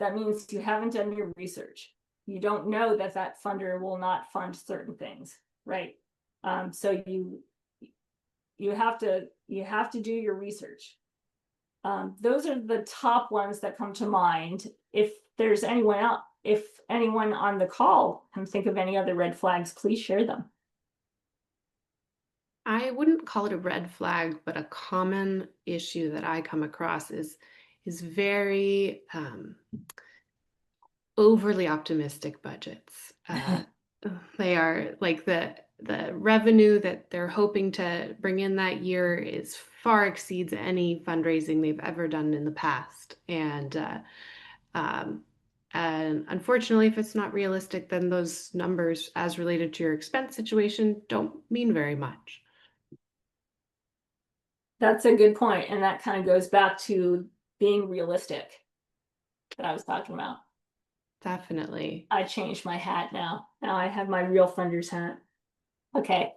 That means you haven't done your research. You don't know that that funder will not fund certain things, right? So you have to do your research. Those are the top ones that come to mind. If there's anyone else, if anyone on the call can think of any other red flags, please share them. I wouldn't call it a red flag, but a common issue that I come across is very overly optimistic budgets. They are like the revenue that they're hoping to bring in that year is far exceeds any fundraising they've ever done in the past. And unfortunately, if it's not realistic, then those numbers as related to your expense situation don't mean very much. That's a good point, and that kind of goes back to being realistic that I was talking about. Definitely. I changed my hat now. Now I have my real funder's hat. Okay.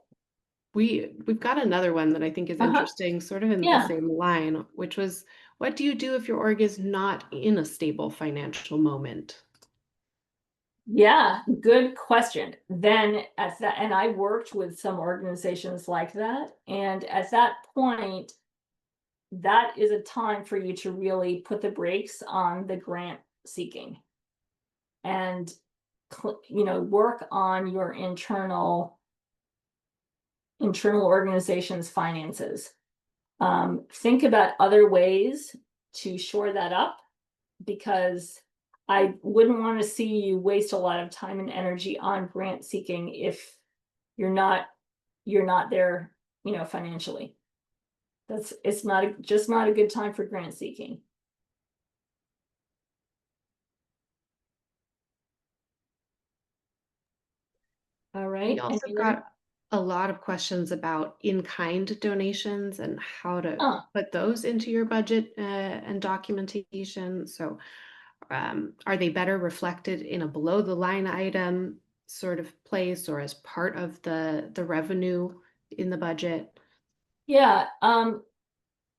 We've got another one that I think is interesting, sort of in the Yeah. same line, which was, what do you do if your org is not in a stable financial moment? Yeah, good question. Then at that, and I worked with some organizations like that, and at that point, that is a time for you to really put the brakes on the grant seeking and work on your internal organization's finances. Think about other ways to shore that up, because I wouldn't want to see you waste a lot of time and energy on grant seeking if you're not there, financially. It's just not a good time for grant seeking. All right. We also got a lot of questions about in-kind donations and how to put those into your budget and documentation. So are they better reflected in a below the line item sort of place or as part of the revenue in the budget? Yeah.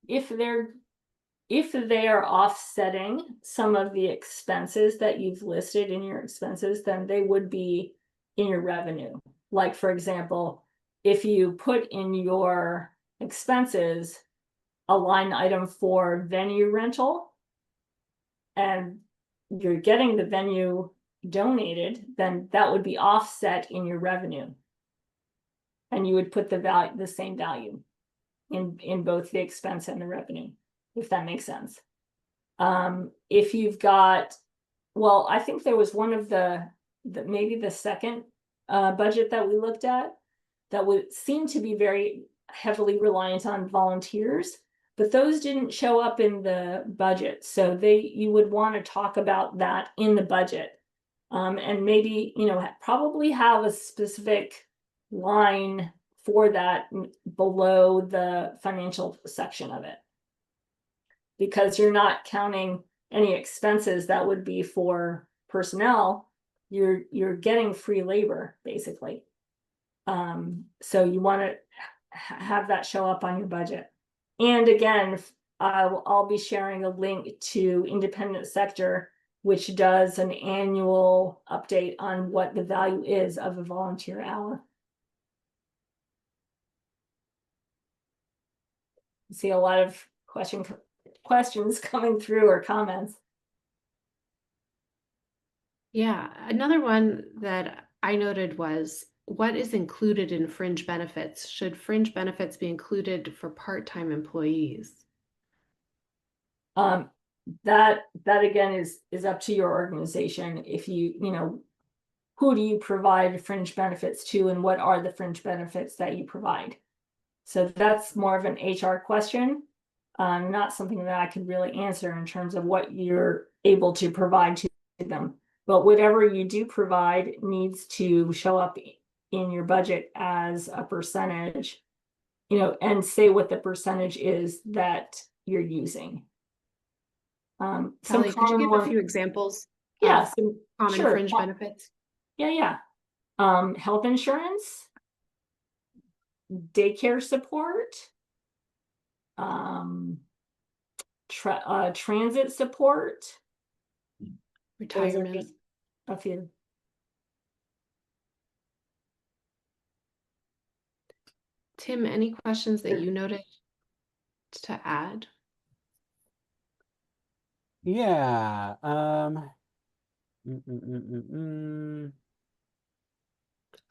If they are offsetting some of the expenses that you've listed in your expenses, then they would be in your revenue. Like, for example, if you put in your expenses a line item for venue rental and you're getting the venue donated, then that would be offset in your revenue. And you would put the same value in both the expense and the revenue, if that makes sense. If you've got, well, I think there was one of maybe the second budget that we looked at that would seem to be very heavily reliant on volunteers, but those didn't show up in the budget. So you would want to talk about that in the budget. And maybe, probably have a specific line for that below the financial section of it, because you're not counting any expenses that would be for personnel. You're getting free labor, basically. So you want to have that show up on your budget. And again, I'll be sharing a link to Independent Sector, which does an annual update on what the value is of a volunteer hour. See a lot of questions coming through, or comments. Yeah, another one that I noted was, what is included in fringe benefits? Should fringe benefits be included for part-time employees? That again is up to your organization. If who do you provide fringe benefits to, and what are the fringe benefits that you provide? So that's more of an HR question, not something that I could really answer in terms of what you're able to provide to them. But whatever you do provide needs to show up in your budget as a percentage, and say what the percentage is that you're using. Sally, could you give a few examples? Yeah, of common fringe benefits? Yeah. Health insurance, daycare support, transit support, retirement. A few. Tim, any questions that you noted to add? Yeah. Oh,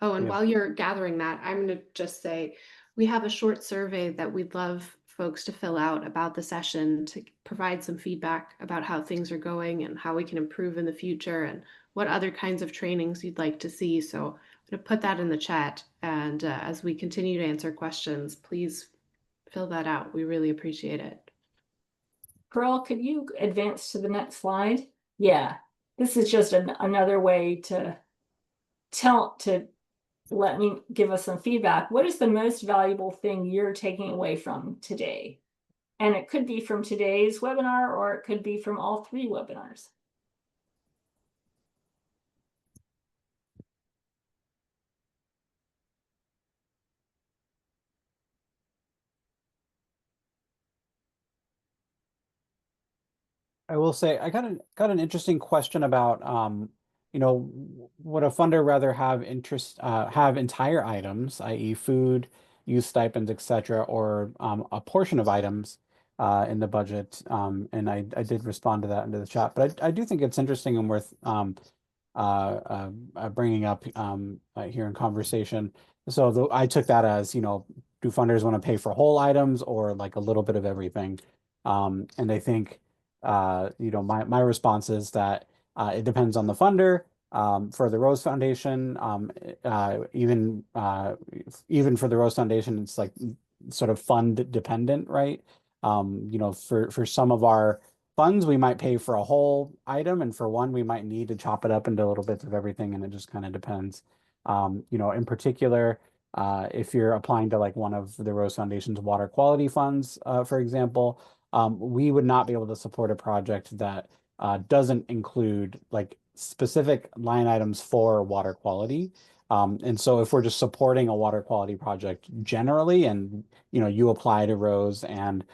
and while you're gathering that, I'm going to just say We have a short survey that we'd love folks to fill out about the session to provide some feedback about how things are going and how we can improve in the future and what other kinds of trainings you'd like to see. So I'm going to put that in the chat. And as we continue to answer questions, please fill that out. We really appreciate it. Pearl, could you advance to the next slide? Yeah, this is just another way to let me give us some feedback. What is the most valuable thing you're taking away from today? And it could be from today's webinar, or it could be from all 3 webinars. I will say I got an interesting question about you know, would a funder rather have have entire items, i.e. food, youth stipends, etc., or a portion of items in the budget? And I did respond to that into the chat, but I do think it's interesting and worth bringing up here in conversation. So I took that as, you know, do funders want to pay for whole items or like a little bit of everything? And I think you know, my response is that it depends on the funder. For the Rose Foundation, even for the Rose Foundation, it's like sort of fund dependent, right? You know, for some of our funds, we might pay for a whole item, and for one, we might need to chop it up into little bits of everything, and it just kind of depends. You know, in particular, if you're applying to like one of the Rose Foundation's water quality funds, for example, we would not be able to support a project that doesn't include like specific line items for water quality. And so if we're just supporting a water quality project generally, and you know, you apply to Rose and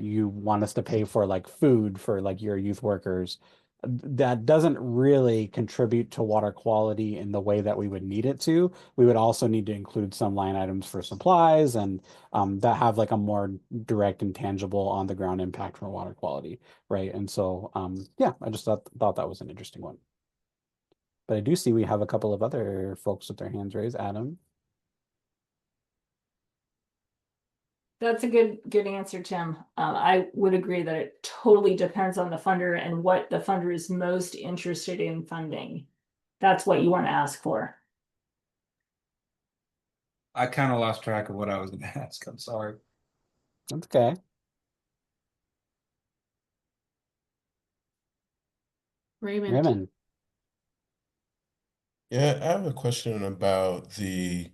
you want us to pay for like food for like your youth workers, that doesn't really contribute to water quality in the way that we would need it to. We would also need to include some line items for supplies and that have like a more direct and tangible on the ground impact for water quality, right? And so, yeah, I just thought that was an interesting one. But I do see we have a couple of other folks with their hands raised. Adam. That's a good answer, Tim. I would agree that it totally depends on the funder and what the funder is most interested in funding. That's what you want to ask for. I kind of lost track of what I was going to ask. I'm sorry. That's okay. Raymond. Yeah, I have a question about the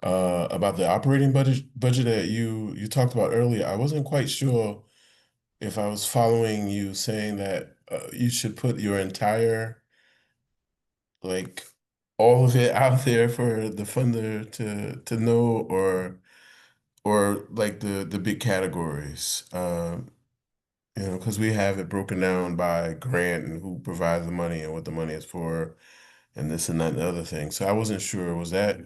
operating budget that you talked about earlier. I wasn't quite sure if I was following you saying that you should put your entire, like, all of it out there for the funder to know, or like the big categories. You know, because we have it broken down by grant and who provides the money and what the money is for, and this and that and the other thing. So I wasn't sure, was that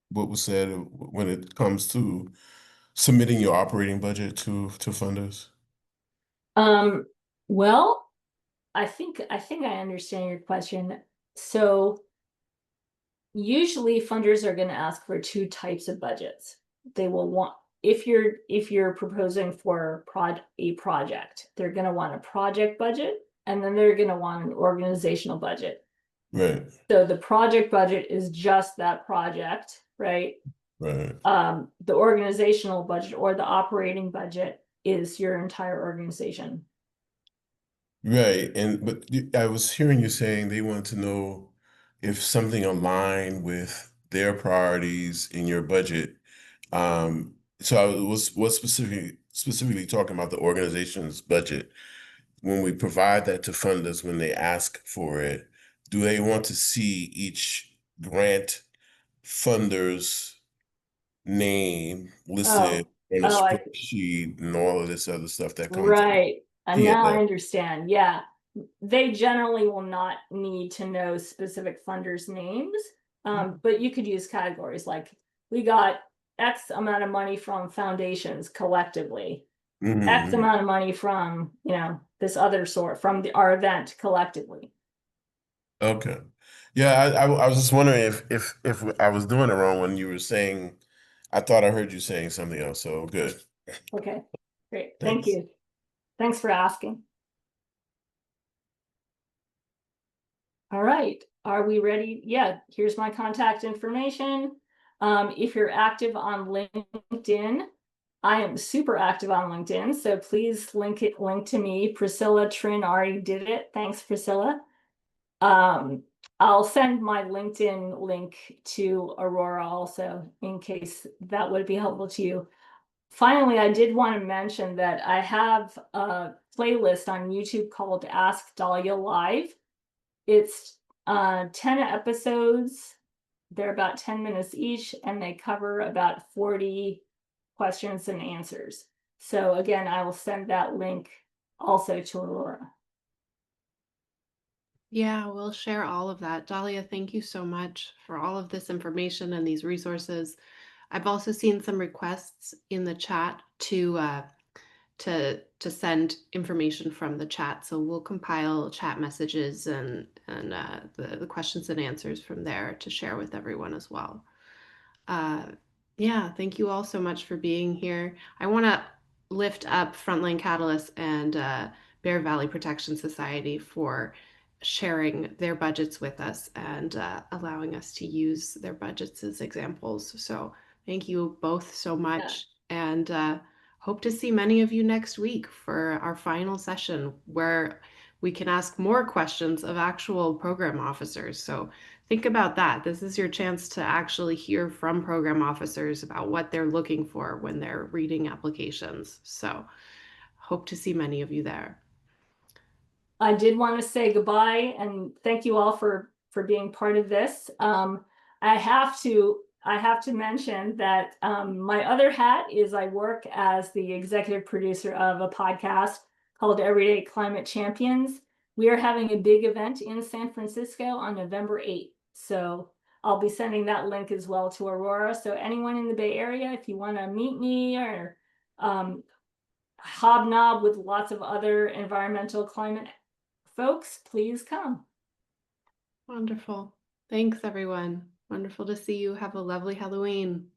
what was said when it comes to submitting your operating budget to funders? Well, I think I understand your question. So usually funders are going to ask for 2 types of budgets. They will want, if you're proposing for a project, they're going to want a project budget, and then they're going to want an organizational budget. Right. So the project budget is just that project, right? Right. The organizational budget or the operating budget is your entire organization. Right. But I was hearing you saying they wanted to know if something aligned with their priorities in your budget. So I was specifically talking about the organization's budget. When we provide that to funders, when they ask for it, do they want to see each grant funder's name listed on a spreadsheet and all of this other stuff that comes with it? Right. And now I understand. Yeah. They generally will not need to know specific funders' names, but you could use categories like, we got X amount of money from foundations collectively, X amount of money from, you know, this other sort, from our event collectively. Okay. Yeah, I was just wondering if I was doing it wrong when you were saying I thought I heard you saying something else, so good. Okay, great. Thank Thanks. you. Thanks for asking. All right, are we ready? Yeah, here's my contact information. If you're active on LinkedIn, I am super active on LinkedIn, so please link to me. Priscilla Trin already did it. Thanks, Priscilla. I'll send my LinkedIn link to Aurora also, in case that would be helpful to you. Finally, I did want to mention that I have a playlist on YouTube called Ask Dahlia Live. It's 10 episodes. They're about 10 minutes each, and they cover about 40 questions and answers. So again, I will send that link also to Aurora. Yeah, we'll share all of that. Dahlia, thank you so much for all of this information and these resources. I've also seen some requests in the chat to send information from the chat. So we'll compile chat messages and the questions and answers from there to share with everyone as well. Yeah, thank you all so much for being here. I want to lift up Frontline Catalyst and Bear Valley Protection Society for sharing their budgets with us and allowing us to use their budgets as examples. So thank you both so much, and hope to see many of you next week for our final session where we can ask more questions of actual program officers. So think about that. This is your chance to actually hear from program officers about what they're looking for when they're reading applications. So hope to see many of you there. I did want to say goodbye and thank you all for being part of this. I have to mention that my other hat is I work as the executive producer of a podcast called Everyday Climate Champions. We are having a big event in San Francisco on November 8th. So I'll be sending that link as well to Aurora. So anyone in the Bay Area, if you want to meet me or hobnob with lots of other environmental climate folks, please come. Wonderful. Thanks, everyone. Wonderful to see you. Have a lovely Halloween.